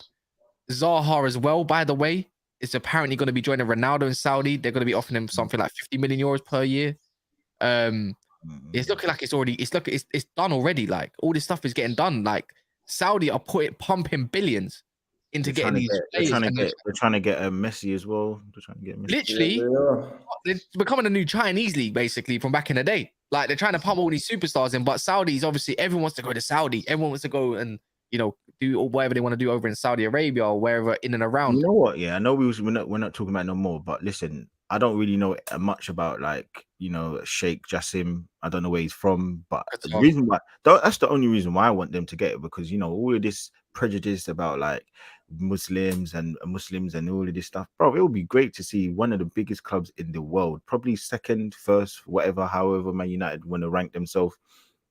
Zaha as well, by the way, is apparently going to be joining Ronaldo in Saudi. They're going to be offering him something like 50 million euros per year. It's looking like it's done already. Like all this stuff is getting done. Like Saudi are pumping billions into getting these players.
They're trying to get Messi as well. They're trying to get Messi.
Literally, they're becoming a new Chinese league, basically, from back in the day. Like they're trying to pump all these superstars in, but Saudis, obviously, everyone wants to go to Saudi. Everyone wants to go and do whatever they want to do over in Saudi Arabia or wherever in and around.
You know what? Yeah, I know we're not talking about it no more, but listen, I don't really know much about Sheikh Jassim. I don't know where he's from, but the reason why that's the only reason why I want them to get it, because all of this prejudice about like Muslims and all of this stuff, bro. It would be great to see one of the biggest clubs in the world, probably second, first, however Man United want to rank themselves,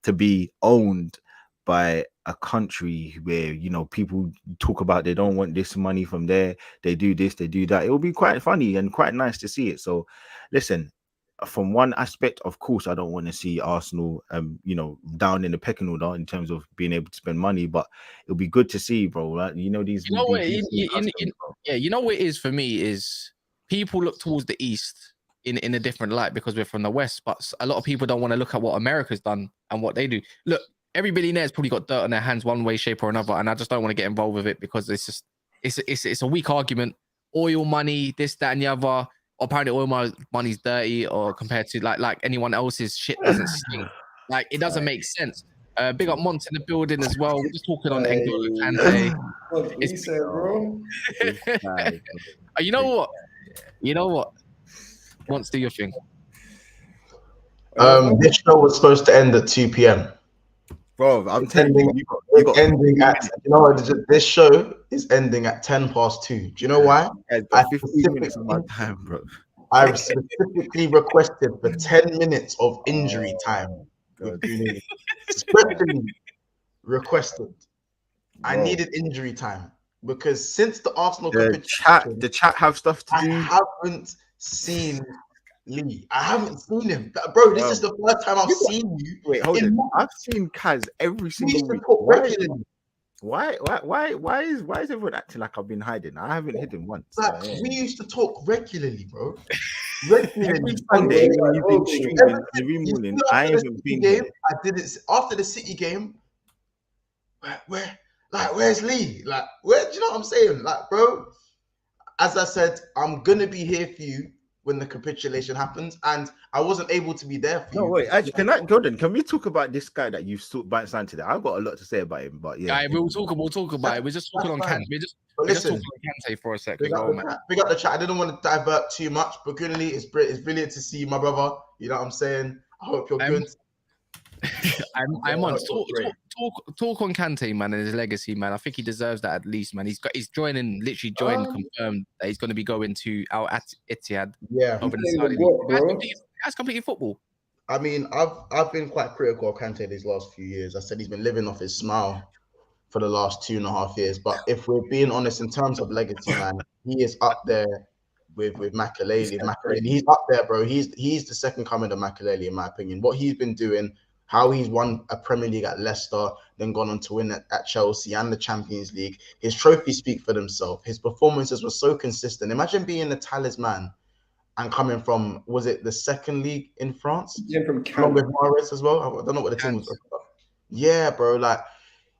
to be owned by a country where people talk about they don't want this money from there, they do this, they do that. It will be quite funny and quite nice to see it. So listen, from one aspect, of course, I don't want to see Arsenal, down in the pecking order in terms of being able to spend money. But it'll be good to see, bro. Right?
You know what? You know what it is for me is people look towards the east in a different light because we're from the west. But a lot of people don't want to look at what America's done and what they do. Look, every billionaire's probably got dirt on their hands one way, shape, or another, and I just don't want to get involved with it because it's a weak argument. Oil money, this, that, and the other. Apparently oil money's dirty or compared to like anyone else's shit doesn't stink. Like it doesn't make sense. Big up Mont in the building as well. We're just talking on N'Golo Kante.
It's bro.
You know what? Mont, do your thing.
This show was supposed to end at 2 p.m.
Bro, I'm telling you,
ending at this show is ending at 10 past 2. Do you know why?
I 15 minutes of my time, bro.
I specifically requested for 10 minutes of injury time. Especially requested. I needed injury time because since the Arsenal
the chat have stuff to do.
I haven't seen Lee. I haven't seen him, bro. This is the first time I've seen you.
Wait, hold on. I've seen Kaz every single week. Why is everyone acting like I've been hiding? I haven't hidden once.
Like, we used to talk regularly, bro. Regularly.
Every Sunday when you've been streaming every morning, I haven't been
game. I did it after the City game. Where's Lee? Like, where? Do you know what I'm saying? Like, bro. As I said, I'm gonna be here for you when the capitulation happens, and I wasn't able to be there for you.
No, wait, actually, can we talk about this guy that you've by San today? I've got a lot to say about him, but yeah.
We'll talk about it. We're just talking on Kante. We're just talking on Kante for a second.
Big up the chat. I didn't want to divert too much, but Gunley, it's brilliant to see you, my brother. You know what I'm saying? I hope you're good.
I'm on talk on Kante, man, and his legacy, man. I think he deserves that at least, man. He's confirmed that he's going to be going to Al Ittihad.
Yeah,
that's completed football.
I mean, I've been quite critical of Kante these last few years. I said he's been living off his smile for the last 2.5 years. But if we're being honest, in terms of legacy, man, he is up there with Makelele. He's up there, bro. He's the second coming of Makelele, in my opinion. What he's been doing. How he's won a Premier League at Leicester, then gone on to win at Chelsea and the Champions League. His trophies speak for themselves. His performances were so consistent. Imagine being the talisman and coming from, was it the second league in France?
Yeah, from
along with Mahrez as well. I don't know what the team was. Yeah, bro. Like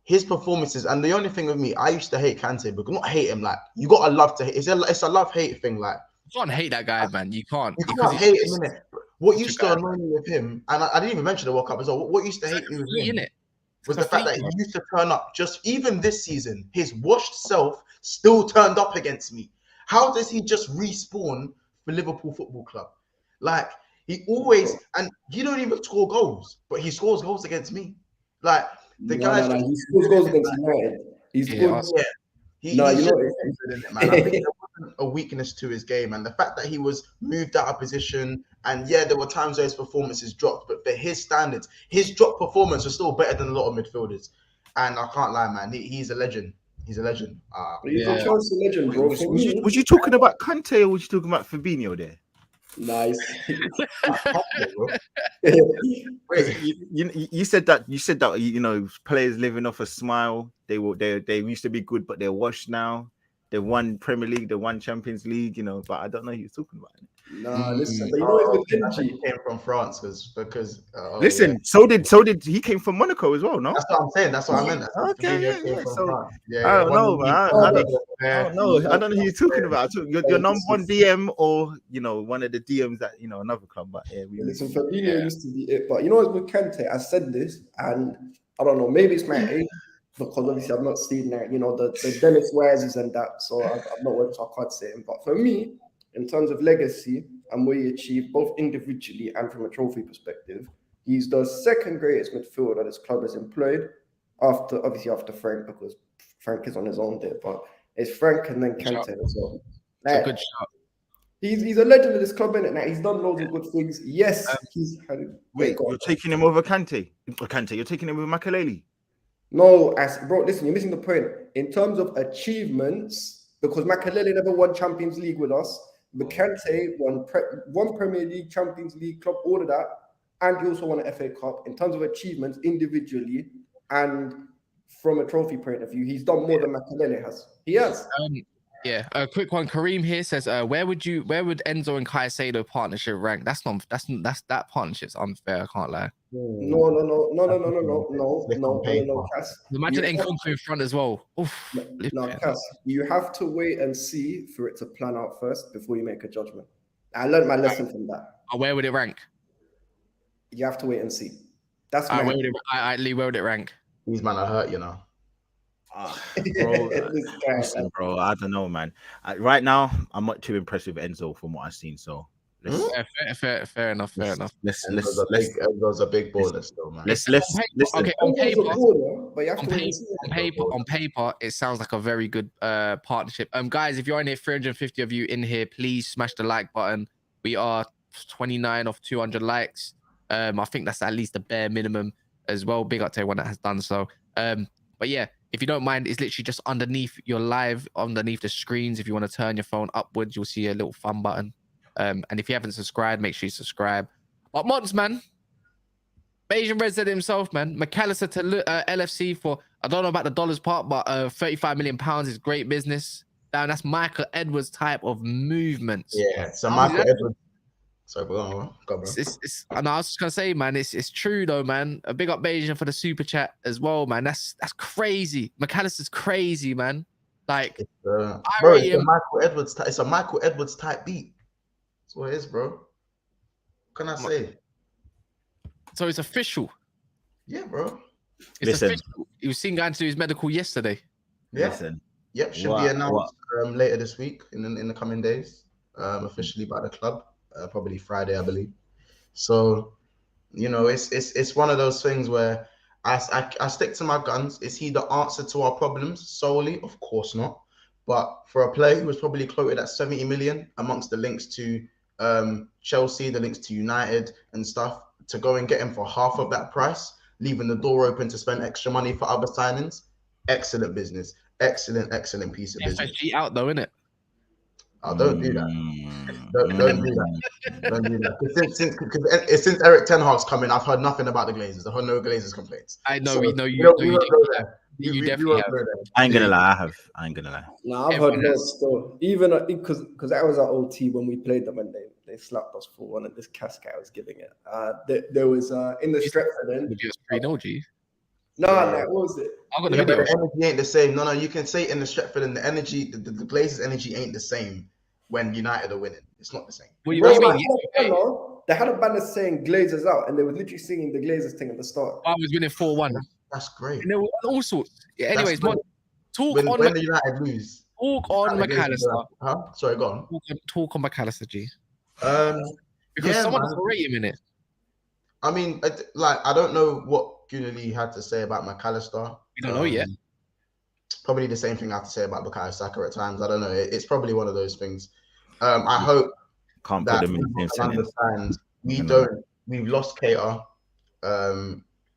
his performances, and the only thing with me, I used to hate Kante, but not hate him. Like you gotta love to hate. It's a love-hate thing. Like
you can't hate that guy, man. You can't
hate him, innit? What used to annoy me with him, and I didn't even mention the World Cup as well. What used to hate me with him was the fact that he used to turn up. Just even this season, his washed self still turned up against me. How does he just respawn for Liverpool Football Club? Like he always, and he don't even score goals, but he scores goals against me. Like the guy,
he scores goals against United. He's good.
Yeah. I think there wasn't a weakness to his game, and the fact that he was moved out of position, and there were times where his performances dropped, but for his standards, his drop performance was still better than a lot of midfielders. And I can't lie, man, he's a legend. He's a legend.
He's a Chelsea legend, bro.
Was you talking about Kante or was you talking about Fabinho there?
Nice.
Wait, you said that players living off a smile. They used to be good, but they're washed now. They won Premier League, they won Champions League, but I don't know who you're talking about.
Nah, listen, but
he came from France because
listen, so did he came from Monaco as well, no?
That's what I'm saying. That's what I meant.
Okay, So I don't know, man. I don't know who you're talking about. Your number one DM or one of the DMs at another club, but
listen, Fabinho used to be it, but with Kante, I said this, and I don't know, maybe it's my age. Because obviously I've not seen that, the Dennis Ware's and that, so I've not watched, so I can't say him. But for me, in terms of legacy and what he achieved, both individually and from a trophy perspective, he's the second greatest midfielder this club has employed, after Frank, because Frank is on his own there, but it's Frank and then Kante as well.
Like, good shot.
He's a legend of this club, innit? Now, he's done loads of good things. Yes, he's had.
Wait, you're taking him over Kante? You're taking him over Makelele?
No, bro, listen, you're missing the point. In terms of achievements, because Makelele never won Champions League with us, Kante won one Premier League, Champions League, club, all of that, and he also won an FA Cup. In terms of achievements individually and from a trophy point of view, he's done more than Makelele has. He has.
Yeah, a quick one. Kareem here says, where would Enzo and Caicedo partnership rank? That partnership's unfair. I can't lie.
No, Cass.
Imagine Nkunku in front as well. Oof,
no, Cass. You have to wait and see for it to plan out first before you make a judgment. I learned my lesson from that.
Where would it rank?
You have to wait and see. That's
where would it rank?
These man are hurt, you know.
Bro, listen, bro, I don't know, man. Right now, I'm not too impressed with Enzo from what I've seen. So,
fair enough.
Enzo's a big baller still, man.
Listen.
Okay, on paper, it sounds like a very good partnership. Guys, if you're in here, 350 of you in here, please smash the like button. We are 29 off 200 likes. I think that's at least the bare minimum as well. Big up to everyone that has done so. But yeah, if you don't mind, it's literally just underneath your live, underneath the screens. If you want to turn your phone upwards, you'll see a little fun button. And if you haven't subscribed, make sure you subscribe. But Mons, man, Bayesian Red said himself, man, McAllister to LFC for, I don't know about the dollars part, but 35 million pounds is great business. That's Michael Edwards type of movements.
Yeah, so Michael Edwards. So go on, bro.
And I was just gonna say, man, it's true though, man. A big up Bayesian for the super chat as well, man. That's crazy. McAllister's crazy, man. Like,
it's a Michael Edwards type beat. That's what it is, bro. What can I say?
So it's official.
Yeah, bro.
It's official. He was seen going to do his medical yesterday.
Yeah. Yep, should be announced later this week in the coming days, officially by the club. Probably Friday, I believe. So, you know, it's one of those things where I stick to my guns. Is he the answer to our problems solely? Of course not. But for a player who was probably quoted at 70 million amongst the links to Chelsea, the links to United and stuff, to go and get him for half of that price, leaving the door open to spend extra money for other signings, excellent business. Excellent piece of business.
FSG out though, innit?
Oh, don't do that. Don't do that. Don't do that. Since Eric Ten Hag's coming, I've heard nothing about the Glazers. I've heard no Glazers complaints.
I know,
so,
we know you. You definitely have.
I ain't gonna lie. I ain't gonna lie.
No, I've heard more still. Even because that was our OT when we played them and they slapped us for one, and this Cascade was giving it. There was in the Stretford end. No, what was it?
The
energy ain't the same. No, you can say in the Stretford and the energy, the Glazers' energy ain't the same when United are winning. It's not the same.
What do you mean?
They had a banner saying Glazers out, and they were literally singing the Glazers thing at the start.
I was winning 4-1.
That's great.
And there were all sorts. Yeah, anyways,
when the United lose.
Talk on McAllister.
Huh? Sorry, go on.
Talk on McAllister, G.
Because
someone has to rate him in it.
I mean, I don't know what Gunali had to say about McAllister.
We don't know yet.
Probably the same thing I have to say about Bukayo Saka at times. I don't know. It's probably one of those things. I hope that people understand we've lost Keita.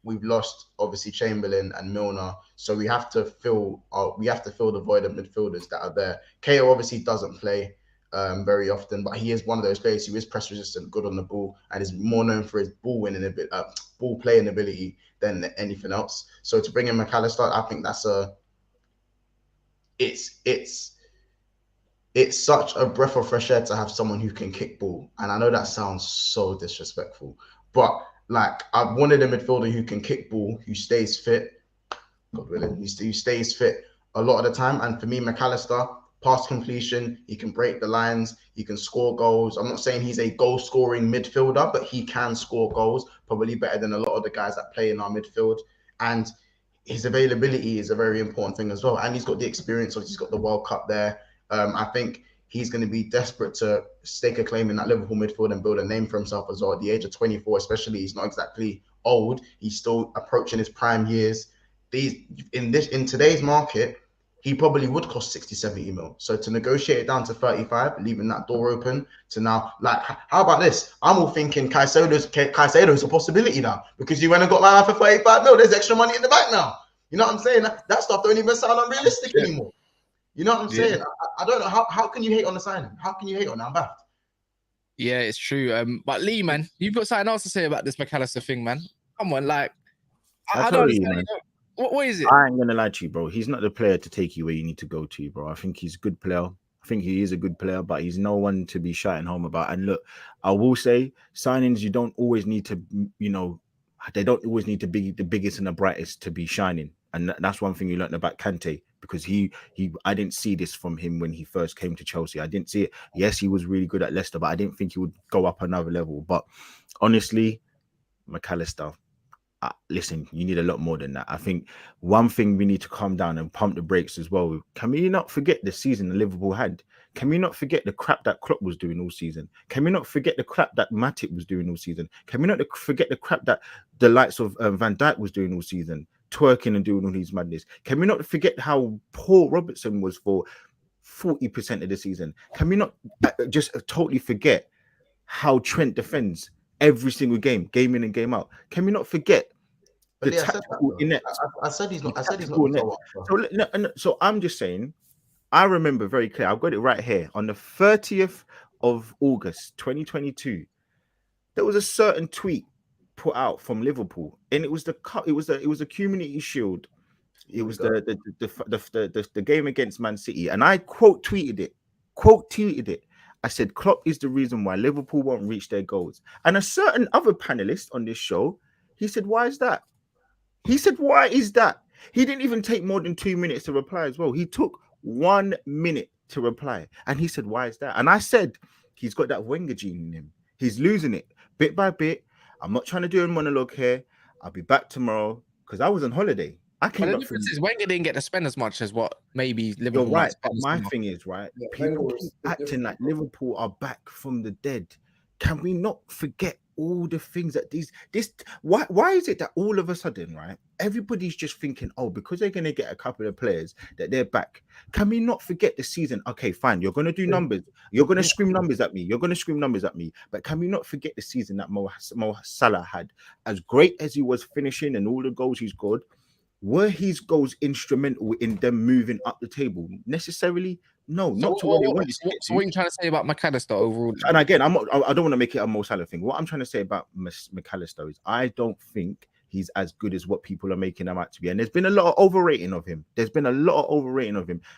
We've lost obviously Chamberlain and Milner. So we have to fill the void of midfielders that are there. Keita obviously doesn't play very often, but he is one of those players who is press resistant, good on the ball, and is more known for his ball playing ability than anything else. So to bring in McAllister, I think that's it's such a breath of fresh air to have someone who can kick ball. And I know that sounds so disrespectful, but like I wanted a midfielder who can kick ball, who stays fit, God willing, who stays fit a lot of the time. And for me, McAllister, pass completion, he can break the lines, he can score goals. I'm not saying he's a goal-scoring midfielder, but he can score goals, probably better than a lot of the guys that play in our midfield. And his availability is a very important thing as well. And he's got the experience, he's got the World Cup there. I think he's going to be desperate to stake a claim in that Liverpool midfield and build a name for himself as well. At the age of 24, especially, he's not exactly old. He's still approaching his prime years. In today's market, he probably would cost 60, 70 mil. So to negotiate it down to 35, leaving that door open to now, like, how about this? I'm all thinking Caicedo is a possibility now because you went and got my man for 35 mil. There's extra money in the bank now. You know what I'm saying? That stuff don't even sound unrealistic anymore. You know what I'm saying? I don't know how can you hate on the signing? How can you hate on Ambath?
Yeah, it's true. But Lee, man, you've got something else to say about this McAllister thing, man. Come on, like I don't understand. Man. What is it?
I ain't gonna lie to you, bro. He's not the player to take you where you need to go to, bro. I think he's a good player. I think he is a good player, but he's no one to be shouting home about. And look, I will say, signings you don't always need to, you know, they don't always need to be the biggest and the brightest to be shining. And that's one thing you learned about Kante, because I didn't see this from him when he first came to Chelsea. I didn't see it. Yes, he was really good at Leicester, but I didn't think he would go up another level. But honestly, McAllister, listen, you need a lot more than that. I think one thing we need to calm down and pump the brakes as well. Can we not forget the season that Liverpool had? Can we not forget the crap that Klopp was doing all season? Can we not forget the crap that Matip was doing all season? Can we not forget the crap that the likes of Van Dijk was doing all season, twerking and doing all these madness? Can we not forget how poor Robertson was for 40% of the season? Can we not just totally forget how Trent defends every single game in and game out? Can we not forget the tactical inept?
I said he's not. I said he's not.
So I'm just saying. I remember very clear. I've got it right here. On the 30th of August, 2022, there was a certain tweet put out from Liverpool, and it was the Community Shield. It was the game against Man City, and I quote tweeted it. I said, Klopp is the reason why Liverpool won't reach their goals. And a certain other panelist on this show, he said, why is that? He said, why is that? He didn't even take more than 2 minutes to reply as well. He took 1 minute to reply. And he said, why is that? And I said, he's got that Wenger gene in him. He's losing it bit by bit. I'm not trying to do a monologue here. I'll be back tomorrow because I was on holiday.
The difference is Wenger didn't get to spend as much as what maybe Liverpool.
You're right. My thing is, right, people keep acting like Liverpool are back from the dead. Can we not forget all the things that why is it that all of a sudden, right, everybody's just thinking, oh, because they're going to get a couple of players that they're back? Can we not forget the season? Okay, fine, you're going to do numbers, you're going to scream numbers at me, but can we not forget the season that Mo Salah had? As great as he was finishing and all the goals he scored, were his goals instrumental in them moving up the table? Necessarily, no, not to what they wanted.
So what are you trying to say about McAllister overall?
And again, I don't want to make it a Mo Salah thing. What I'm trying to say about McAllister is I don't think he's as good as what people are making him out to be. And there's been a lot of overrating of him.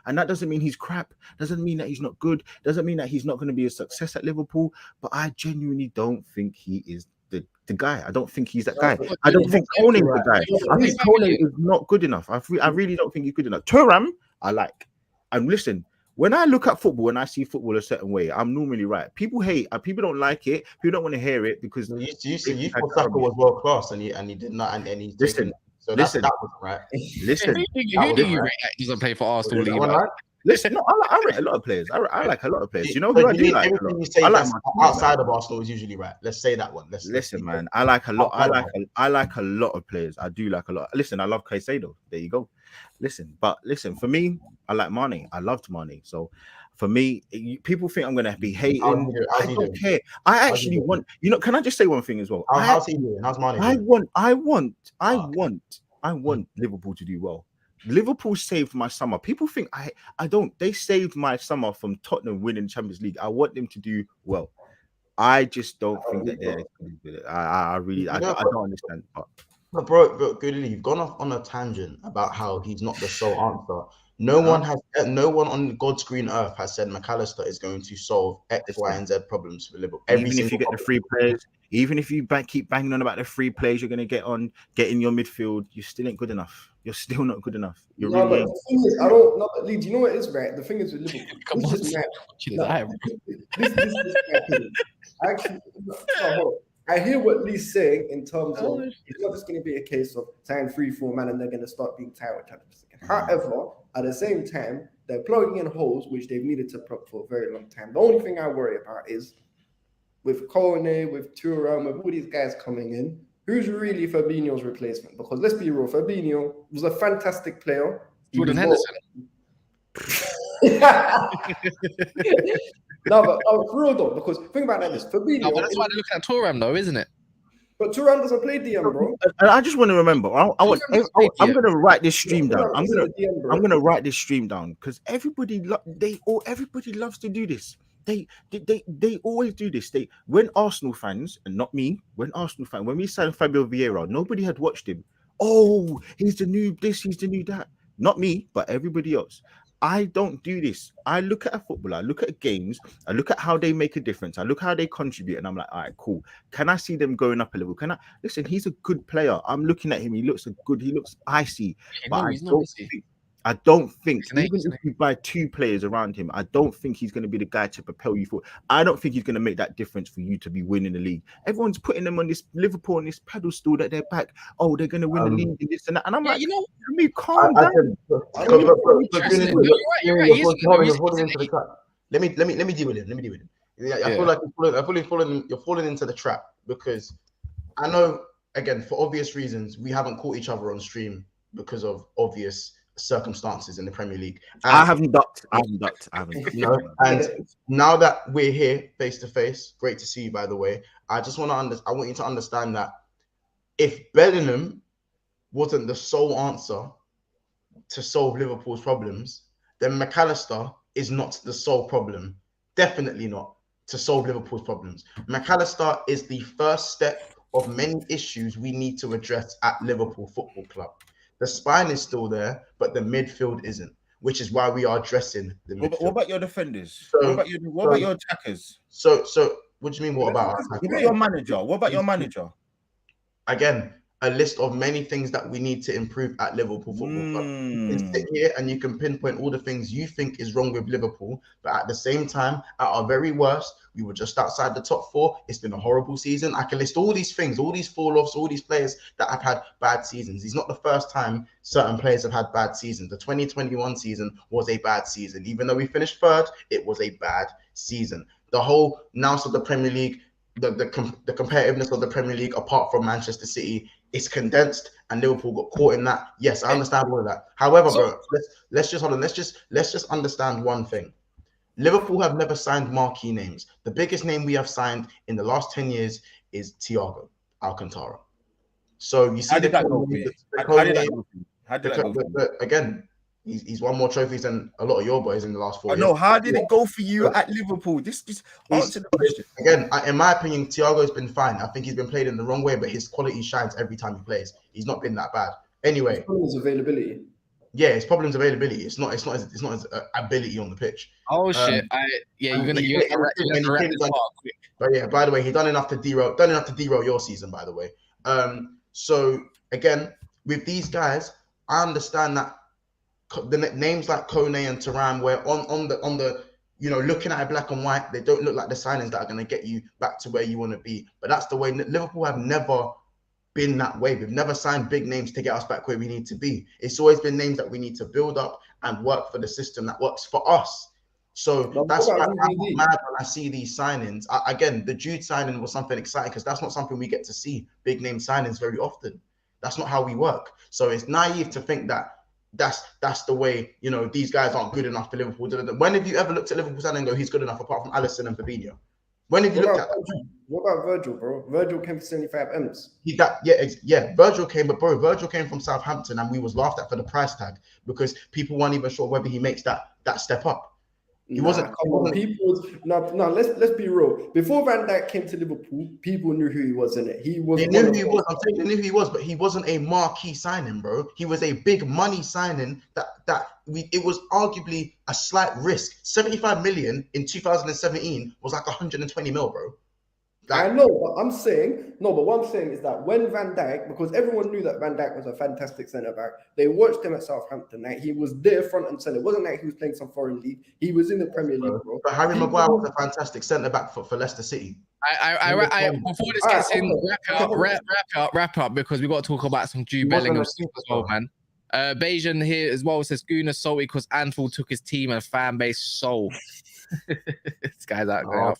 And that doesn't mean he's crap. Doesn't mean that he's not good. Doesn't mean that he's not going to be a success at Liverpool. But I genuinely don't think he is the guy. I don't think he's that guy. I don't think Kone is the guy. I think Kone is not good enough. I really don't think he's good enough. Thuram, I like. And listen, when I look at football and I see football a certain way, I'm normally right. People hate, people don't like it. People don't want to hear it because
you thought Saka was world class and he did not, and he
listen.
So that was right.
Listen,
who do you rate that doesn't play for Arsenal?
Listen, no, I rate a lot of players. I like a lot of players. You know who I do like?
Everything you say outside of Arsenal is usually right. Let's say that one.
Listen, man. I like a lot. I like a lot of players. I do like a lot. Listen, I love Caicedo. There you go. Listen, for me, I like Mane. I loved Mane. So for me, people think I'm gonna be hating. I don't care. I actually want. You know, can I just say one thing as well?
How's he doing? How's Mane
doing? I want Liverpool to do well. Liverpool saved my summer. People think I don't. They saved my summer from Tottenham winning Champions League. I want them to do well. I just don't think that they're good. I don't understand.
But bro, Goodly, you've gone off on a tangent about how he's not the sole answer. No one on God's green earth has said McAllister is going to solve X, Y, and Z problems for Liverpool.
Even if you get the free players, even if you keep banging on about the free players you're going to get in your midfield, you still ain't good enough. You're still not good enough.
The thing is, I don't know, Leeds. You know what it is, right? The thing is with Liverpool. I hear what Lee's saying in terms of it's not just going to be a case of sign 3-4 man and they're going to start being tired. However, at the same time, they're plugging in holes which they've needed to plug for a very long time. The only thing I worry about is with Kone, with Thuram, with all these guys coming in, who's really Fabinho's replacement? Because let's be real, Fabinho was a fantastic player.
Jordan Henderson.
No, but for real though, because think about that, Fabinho.
No, but that's why they're looking at Thuram though, isn't it?
But Turan doesn't play DM, bro.
And I just want to remember. I'm going to write this stream down.
Turan isn't a DM, bro.
I'm going to write this stream down because everybody loves to do this. They always do this. When Arsenal fans, and not me, when we signed Fabio Vieira, nobody had watched him. Oh, he's the new this, he's the new that. Not me, but everybody else. I don't do this. I look at a footballer, I look at games, I look at how they make a difference, I look how they contribute, and I'm like, all right, cool. Can I see them going up a level? Can I listen? He's a good player. I'm looking at him. He looks icy. But I don't think even if you buy 2 players around him, I don't think he's going to be the guy to propel you forward. I don't think he's going to make that difference for you to be winning the league. Everyone's putting them on this Liverpool on this pedestal that they're back. Oh, they're going to win the league and this and that. And I'm like, you know, calm down.
You're right. Let me deal with him. I feel like you're falling into the trap because I know, again, for obvious reasons, we haven't caught each other on stream because of obvious circumstances in the Premier League. And
I haven't ducked.
And now that we're here face to face, great to see you, by the way. I want you to understand that if Bellingham wasn't the sole answer to solve Liverpool's problems, then McAllister is not the sole problem. Definitely not to solve Liverpool's problems. McAllister is the first step of many issues we need to address at Liverpool Football Club. The spine is still there, but the midfield isn't, which is why we are addressing the midfield.
What about your defenders? What about your attackers?
So what do you mean? What about
your manager? What about your manager?
Again, a list of many things that we need to improve at Liverpool Football Club. You can sit here and you can pinpoint all the things you think is wrong with Liverpool, but at the same time, at our very worst, we were just outside the top 4. It's been a horrible season. I can list all these things, all these fall-offs, all these players that have had bad seasons. It's not the first time certain players have had bad seasons. The 2021 season was a bad season. Even though we finished 3rd, it was a bad season. The whole nous of the Premier League, the competitiveness of the Premier League, apart from Manchester City, is condensed, and Liverpool got caught in that. Yes, I understand all of that. However, bro, let's just hold on. Let's just understand one thing. Liverpool have never signed marquee names. The biggest name we have signed in the last 10 years is Thiago Alcantara. So you see, again, he's won more trophies than a lot of your boys in the last 4 years.
No, how did it go for you at Liverpool? Just answer the question.
Again, in my opinion, Thiago's been fine. I think he's been played in the wrong way, but his quality shines every time he plays. He's not been that bad. Anyway,
his availability.
Yeah, his problem's availability. It's not his ability on the pitch.
Oh shit!
But yeah, by the way, he done enough to derail your season. By the way, so again, with these guys, I understand that the names like Kone and Thuram, where on the looking at it black and white, they don't look like the signings that are going to get you back to where you want to be. But that's the way Liverpool have never been that way. We've never signed big names to get us back where we need to be. It's always been names that we need to build up and work for the system that works for us. So that's why I'm mad when I see these signings. Again, the Jude signing was something exciting because that's not something we get to see, big name signings, very often. That's not how we work. So it's naive to think that that's the way, these guys aren't good enough for Liverpool. When have you ever looked at Liverpool signing and go, he's good enough, apart from Alisson and Fabinho? When have you looked at that?
What about Virgil, bro? Virgil came for 75 M's.
Virgil came, but bro, Virgil came from Southampton and we was laughed at for the price tag because people weren't even sure whether he makes that step up.
Let's be real. Before Van Dijk came to Liverpool, people knew who he was, innit? They knew who he was.
I'm saying they knew who he was, but he wasn't a marquee signing, bro. He was a big money signing it was arguably a slight risk. 75 million in 2017 was like 120 mil, bro.
I know, but what I'm saying is that when Van Dijk, because everyone knew that Van Dijk was a fantastic centre-back, they watched him at Southampton. Like, he was there front and centre. It wasn't like he was playing some foreign league. He was in the Premier League, bro.
But Harry Maguire was a fantastic centre-back for Leicester City.
Before this gets in, wrap up, because we got to talk about some Jude Bellingham stuff as well, man. Bayesian here as well says Gooner salty because Anfield took his team and fan base soul. This guy's out there.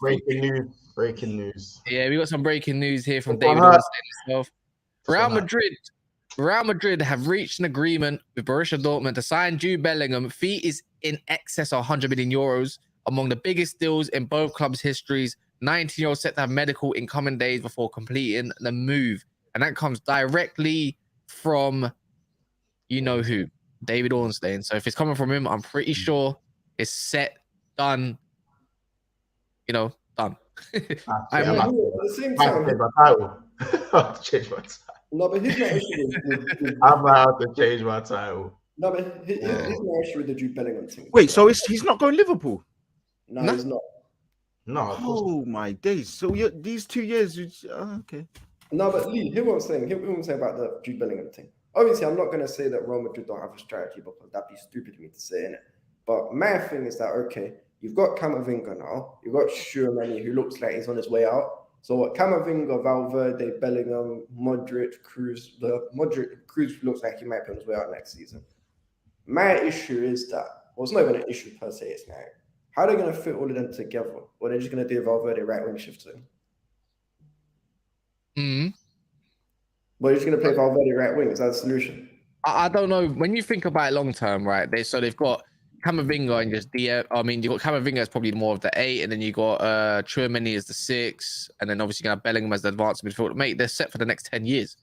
Breaking news.
Yeah, we got some breaking news here from David. Real Madrid have reached an agreement with Borussia Dortmund to sign Jude Bellingham. Fee is in excess of 100 million euros, among the biggest deals in both clubs' histories. 19-year-old set to have medical in coming days before completing the move. And that comes directly from you know who, David Ornstein. So if it's coming from him, I'm pretty sure it's set, done, done.
At the same
I have
time,
to change my title. I have to change my title.
no, but here's my issue with
I might have to change my title.
no, but here's my issue with the Jude Bellingham thing.
Wait, so he's not going Liverpool?
No, he's not.
No,
Oh my days! So these 2 years, okay.
No, but Lee, hear what I'm saying. Hear what I'm saying about the Jude Bellingham thing. Obviously, I'm not going to say that Real Madrid don't have a strategy because that'd be stupid of me to say, innit? But my thing is that, okay, you've got Camavinga now. You've got Tchouaméni, who looks like he's on his way out. So what Camavinga, Valverde, Bellingham, Modric, Cruz looks like he might be on his way out next season. My issue is that, well, it's not even an issue per se, it's like, how are they going to fit all of them together? Or they're just going to do Valverde right wing shift to him? But you're just going to play Valverde right wing. Is that the solution?
I don't know. When you think about it long term, right? They've got Camavinga and just you've got Camavinga as probably more of the 8, and then you got Tchouaméni as the 6, and then obviously you're gonna have Bellingham as the advanced midfielder. Mate, they're set for the next 10 years.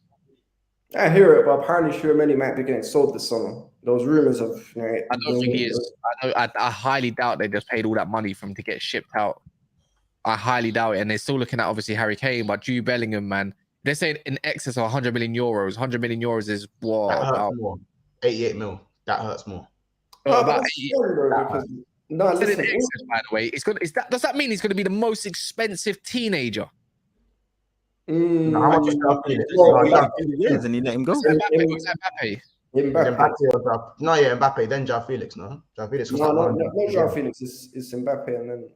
I hear it, but apparently Tchouaméni might be getting sold this summer. Those rumors of
I don't think he is. I highly doubt they just paid all that money for him to get shipped out. I highly doubt it, and they're still looking at obviously Harry Kane, but Jude Bellingham, man. They're saying in excess of 100 million euros. 100 million euros is what?
That hurts more. 88 mil. That hurts more.
About
no, listen.
Excess, by the way, does that mean he's going to be the most expensive teenager?
How much is that?
And he let him go.
Mbappe.
Mbappe. Then João Felix. No, João Felix.
No, João Felix is Mbappe, and then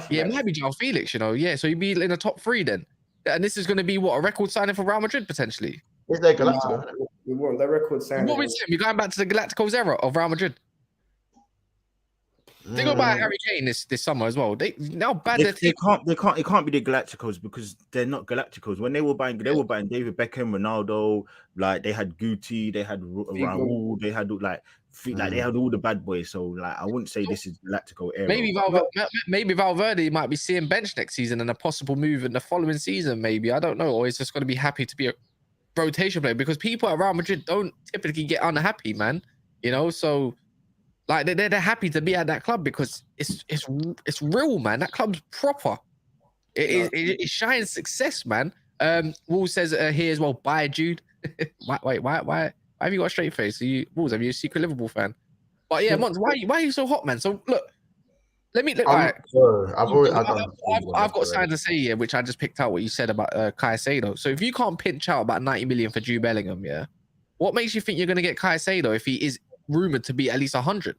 it might be João Felix. Yeah, so you'd be in the top 3 then. And this is going to be a record signing for Real Madrid potentially.
Is there Galactico?
We won't. That record signing.
What is him? You're going back to the Galacticos era of Real Madrid. They go buy Harry Kane this summer as well. It can't be
the Galacticos because they're not Galacticos. When they were buying David Beckham, Ronaldo, like they had Guti, they had Raul, they had they had all the bad boys. So I wouldn't say this is Galactico era.
Maybe Valverde might be seeing bench next season and a possible move in the following season. Maybe, I don't know, or he's just going to be happy to be a rotation player because people at Real Madrid don't typically get unhappy, man. So. Like they're happy to be at that club because it's real, man. That club's proper. It shines success, man. Wall says here as well. Bye, Jude. Why have you got a straight face? Walls, have you a secret Liverpool fan? But yeah, Mons, why are you so hot, man? So look, let me look. I've got something to say here, which I just picked out what you said about Caicedo. So if you can't pinch out about 90 million for Jude Bellingham, yeah, what makes you think you're going to get Caicedo if he is rumored to be at least 100,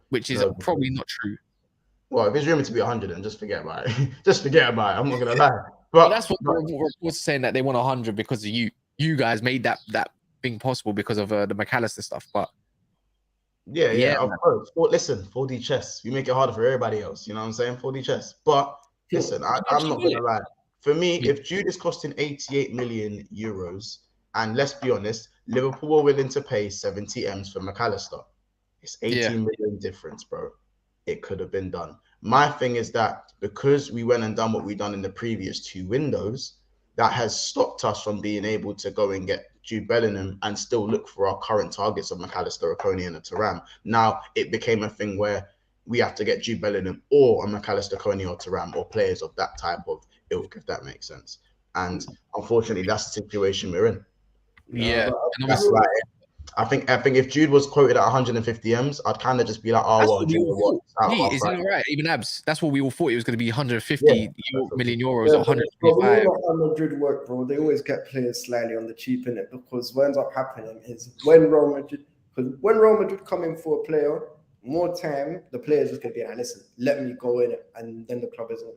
which is probably not true?
Well, if it's rumored to be 100, then just forget about it. Just forget about it. I'm not gonna lie. But
that's what reports are saying, that they want 100 because of you. You guys made that thing possible because of the McAllister stuff. But
yeah, of course. Well, listen, 4D chess. We make it harder for everybody else. You know what I'm saying? 4D chess. But listen, I'm not gonna lie. For me, if Jude is costing 88 million euros, and let's be honest, Liverpool were willing to pay 70 M's for McAllister. It's 18 million difference, bro. It could have been done. My thing is that because we went and done what we done in the previous 2 windows, that has stopped us from being able to go and get Jude Bellingham and still look for our current targets of McAllister, Okoni, and a Thuram. Now it became a thing where we have to get Jude Bellingham or a McAllister, Okoni, or Thuram, or players of that type of ilk, if that makes sense. And unfortunately, that's the situation we're in.
Yeah,
that's like it. I think if Jude was quoted at 150 M's, I'd kind of just be like,
is that right? Even Abs, that's what we all thought it was going to be 150 million euros or 125.
How Madrid work, bro. They always get players slightly on the cheap in it, because what ends up happening is when Real Madrid come in for a player, more time the player's just going to be like, listen, let me go in it, and then the club isn't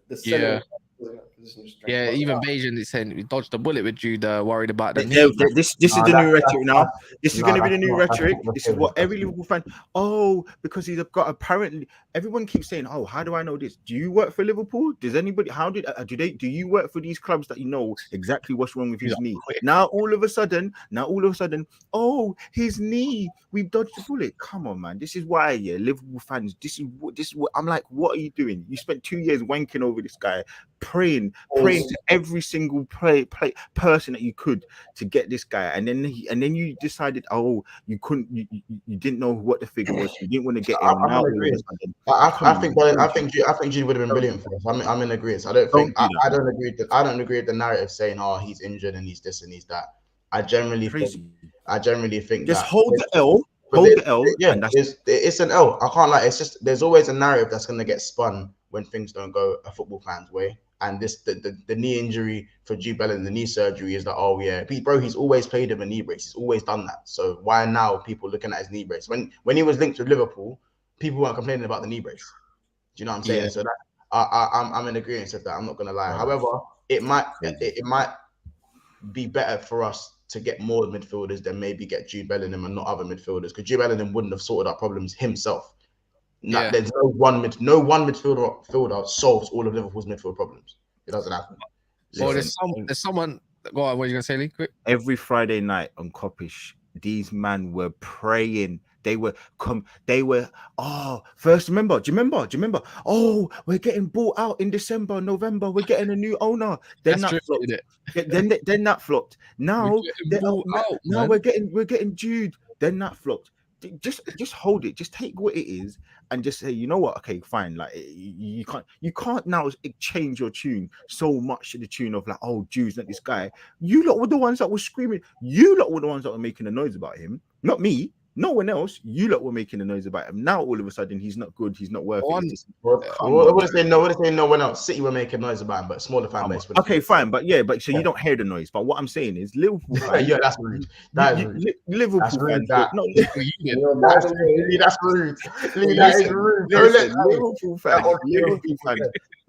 the seller isn't in that position.
Yeah, even Bayesian is saying we dodged the bullet with Jude, worried about the knee.
This is the new rhetoric now. This is going to be the new rhetoric. This is what every Liverpool fan. Oh, because he's got apparently. Everyone keeps saying, "Oh, how do I know this? Do you work for Liverpool? Does anybody? How did do you work for these clubs that you know exactly what's wrong with his knee?" Now all of a sudden, oh, his knee. We've dodged the bullet. Come on, man. This is why, yeah, Liverpool fans. This is what I'm like. What are you doing? You spent 2 years wanking over this guy, praying to every single person that you could to get this guy, and then you decided, oh, you couldn't, you didn't know what the figure was, you didn't want to get him.
I think Jude would have been brilliant for us. I'm in agreement. I don't agree with the narrative saying, oh, he's injured and he's this and he's that. I generally think
just
that
hold the L.
Yeah, it's an L. I can't lie. It's just there's always a narrative that's gonna get spun when things don't go a football fan's way. And this the knee injury for Jude Bellingham, the knee surgery is that, oh yeah, bro, he's always played him a knee brace. He's always done that. So why now people looking at his knee brace? When he was linked with Liverpool, people weren't complaining about the knee brace. Do you know what I'm saying? Yeah. So that I'm in agreement with that. I'm not gonna lie. However, it might be better for us to get more midfielders than maybe get Jude Bellingham and not other midfielders, because Jude Bellingham wouldn't have sorted out problems himself. There's no one midfielder solves all of Liverpool's midfield problems. It doesn't happen.
Well, there's someone. Go on. What are you gonna say, Lee? Quick.
Every Friday night on Coppish, these men were praying. They were first remember. Do you remember? Oh, we're getting bought out in December, November. We're getting a new owner. Then that flopped. Then that flopped. Now we're getting Jude. Then that flopped. Just hold it. Just take what it is and just say, you know what? Okay, fine. Like you can't now change your tune so much to the tune of like, oh, Jude's not this guy. You lot were the ones that were screaming. You lot were the ones that were making a noise about him, not me. No one else. You lot were making a noise about him. Now all of a sudden he's not good. He's not worth it.
I wouldn't say no one else. City were making noise about him, but smaller fan base.
Okay, fine, but so you don't hear the noise. But what I'm saying is Liverpool fans.
Yeah, that's rude.
Liverpool fans.
That's rude. That is rude.
Liverpool fans.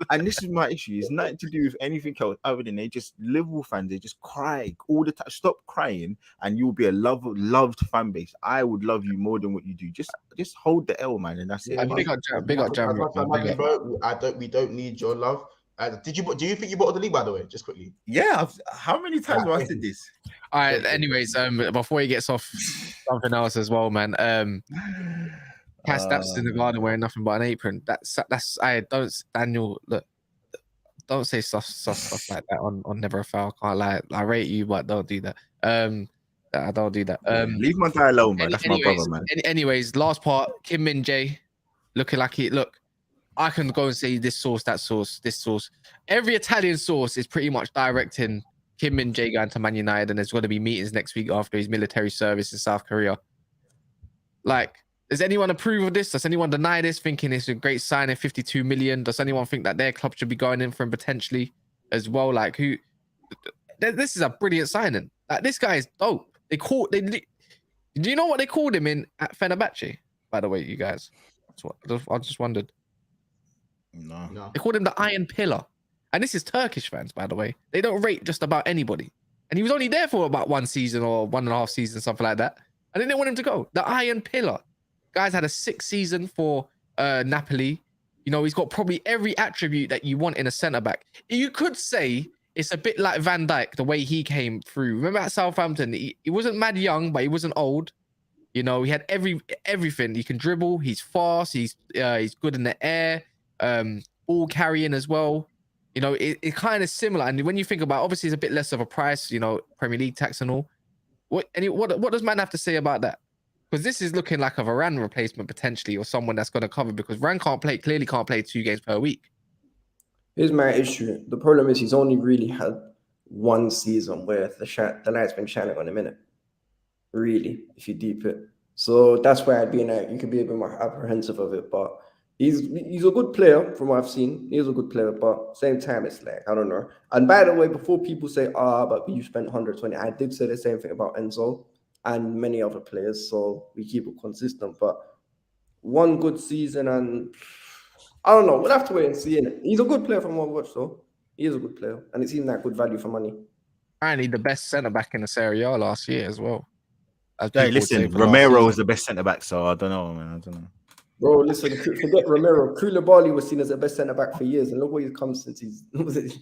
And this is my issue. It's nothing to do with anything else other than Liverpool fans. They just cry all the time. Stop crying, and you'll be a loved fan base. I would love you more than what you do. Just hold the L, man, and that's it.
Big up, Jam.
We don't need your love. Do you think you bought the league, by the way? Just quickly.
Yeah. How many times have I said this?
All right. Anyways, before he gets off something else as well, man. Daps in the garden wearing nothing but an apron. Daniel, look, don't say stuff like that on Never a Foul. Can't lie. I rate you, but don't do that. I don't do that.
Leave my guy alone, man. That's my brother, man.
Anyways, last part, Min Jae looking like I can go and say this source, that source, this source. Every Italian source is pretty much directing Min Jae going to Man United, and there's going to be meetings next week after his military service in South Korea. Like, does anyone approve of this? Does anyone deny this, thinking it's a great signing, 52 million? Does anyone think that their club should be going in for him potentially as well? Like, this is a brilliant signing. Like, this guy is dope. Do you know what they called him at Fenerbahce? By the way, you guys, I just wondered. No, they called him the Iron Pillar, and this is Turkish fans, by the way. They don't rate just about anybody, and he was only there for about 1 season or 1.5 seasons, something like that. And they didn't want him to go. The Iron Pillar, guys, had a 6th season for Napoli. You know, he's got probably every attribute that you want in a centre back. You could say it's a bit like Van Dijk, the way he came through. Remember at Southampton, he wasn't mad young, but he wasn't old. You know, he had everything. He can dribble. He's fast. He's good in the air. Ball carrying as well. You know, it's kind of similar. And when you think about, obviously, it's a bit less of a price. You know, Premier League tax and all. What does man have to say about that? Because this is looking like a Varane replacement potentially, or someone that's going to cover, because Varane clearly can't play 2 games per week.
Here's my issue. The problem is he's only really had 1 season where the light's been shining on him, innit? Really, if you deep it. So that's why you could be a bit more apprehensive of it. But he's a good player from what I've seen. He's a good player, but same time it's like, I don't know. And by the way, before people say, but you spent 120, I did say the same thing about Enzo and many other players. So we keep it consistent. But 1 good season, and I don't know. We'll have to wait and see. He's a good player from what I watched, though. He is a good player, and it seemed like good value for money.
Apparently, the best centre back in the Serie A last year as well.
Hey, listen, Romero was the best centre back, so I don't know, man. I don't know.
Bro, listen, forget Romero. Koulibaly was seen as the best centre back for years, and look where he's come since he's.
Wait,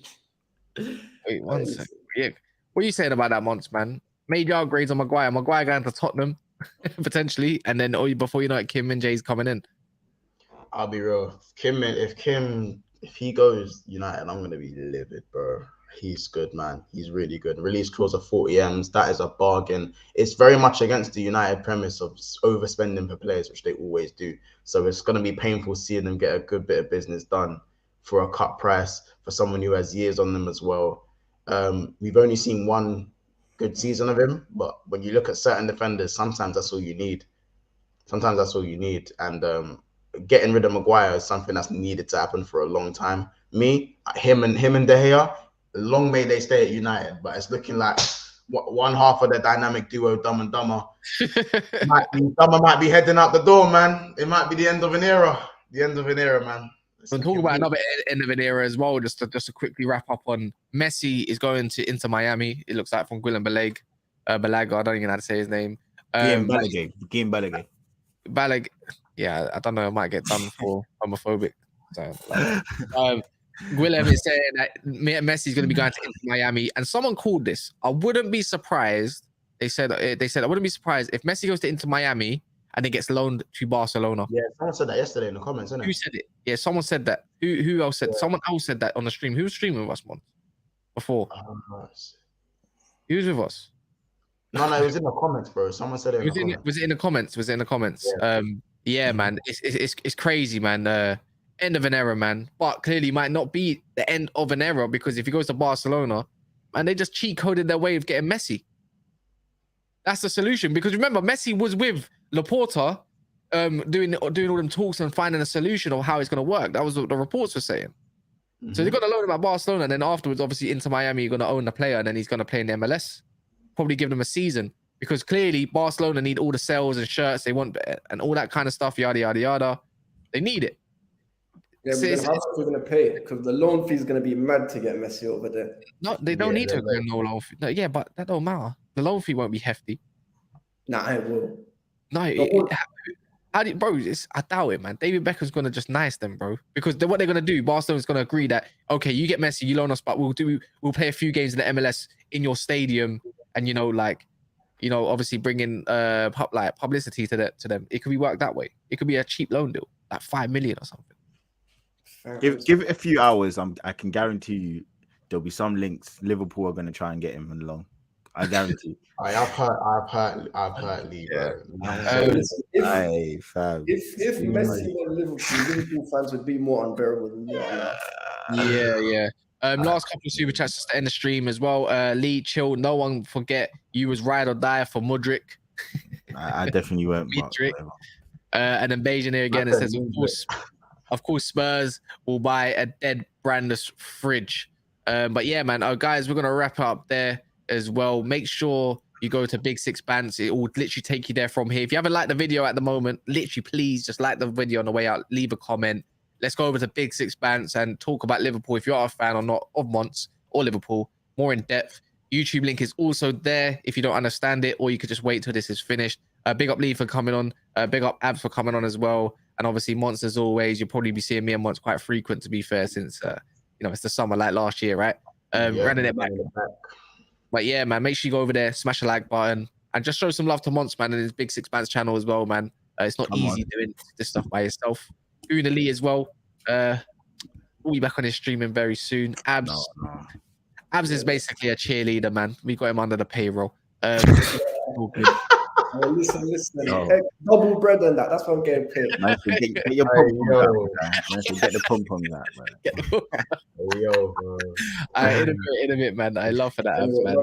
one second. Yeah. What are you saying about that, Monts, man? Major upgrades on Maguire. Maguire going to Tottenham, potentially, and then before you know it, Min Jae's coming in.
I'll be real. If he goes United, I'm gonna be livid, bro. He's good, man. He's really good. Release clause of 40 M's. That is a bargain. It's very much against the United premise of overspending for players, which they always do. So it's going to be painful seeing them get a good bit of business done for a cut price for someone who has years on them as well. We've only seen one good season of him, but when you look at certain defenders, sometimes that's all you need. And getting rid of Maguire is something that's needed to happen for a long time. Him and De Gea, long may they stay at United, but it's looking like one half of the dynamic duo, Dumb and Dumber, Dumber might be heading out the door, man. It might be the end of an era. Man.
We'll talk about another end of an era as well. Just to quickly wrap up on Messi is going to Inter Miami. It looks like from Guillem Ballag. Ballag, I don't even know how to say his name.
Ballag.
Yeah, I don't know. I might get done for homophobic. So, Guillem is saying that Messi's going to be going to Inter Miami, and someone called this. I wouldn't be surprised. They said I wouldn't be surprised if Messi goes to Inter Miami and then gets loaned to Barcelona.
Yeah, someone said that yesterday in the comments, isn't it?
Who said it? Yeah, someone said that. Who else said? Yeah. Someone else said that on the stream. Who was streaming with us once before? Who was with us?
No, it was in the comments, bro. Someone said it.
Was it in the comments? Was it in the comments? Yeah, man. It's crazy, man. End of an era, man. But clearly might not be the end of an era, because if he goes to Barcelona, and they just cheat coded their way of getting Messi. That's the solution. Because remember, Messi was with Laporta, doing all them talks and finding a solution of how it's going to work. That was what the reports were saying. Mm-hmm. So they're going to loan him at Barcelona, and then afterwards, obviously, Inter Miami, you're going to own the player, and then he's going to play in the MLS. Probably give them a season, because clearly Barcelona need all the sales and shirts they want and all that kind of stuff, yada, yada, yada. They need it.
Yeah, but how much are we going to pay? Because the loan fee is going to be mad to get Messi over there.
No, they don't need to go no loan fee. No, yeah, but that don't matter. The loan fee won't be hefty.
Nah, it will.
No, how do you, bro? I doubt it, man. David Beckham's going to just nice them, bro. Because what they're going to do, Barcelona's going to agree that, okay, you get Messi, you loan us, but we'll play a few games in the MLS in your stadium, and obviously bring in publicity to them. It could be worked that way. It could be a cheap loan deal, like 5 million or something.
Give it a few hours. I can guarantee you there'll be some links. Liverpool are going to try and get him along. I guarantee.
I've heard Lee, bro.
If Messi went Liverpool fans would be more unbearable than that.
Yeah. Last couple of super chats just to end the stream as well. Lee, chill. No one forget you was ride or die for Mudryk.
I definitely weren't.
And then Beijing here again. It says, of course, Spurs will buy a dead brandless fridge. But yeah, man, guys, we're gonna wrap up there as well. Make sure you go to Big Six Bands. It will literally take you there from here. If you haven't liked the video at the moment, literally, please just like the video on the way out. Leave a comment. Let's go over to Big Six Bands and talk about Liverpool. If you are a fan or not of Monts or Liverpool, more in depth. YouTube link is also there if you don't understand it, or you could just wait till this is finished. Big up Lee for coming on. Big up Abs for coming on as well. And obviously, Monts, as always, you'll probably be seeing me and Monts quite frequent, to be fair, since it's the summer like last year, right? Running it back. But yeah, man, make sure you go over there, smash the like button, and just show some love to Monts, man, and his Big Six Bands channel as well, man. It's not easy doing this stuff by yourself. Una Lee as well. We'll be back on his streaming very soon. Abs is basically a cheerleader, man. We got him under the payroll. All good.
Listen. Hey, double bread and that. That's what I'm getting paid.
Nice to get your get the pump on that, man.
In a bit, man. I love for that, Abs, man.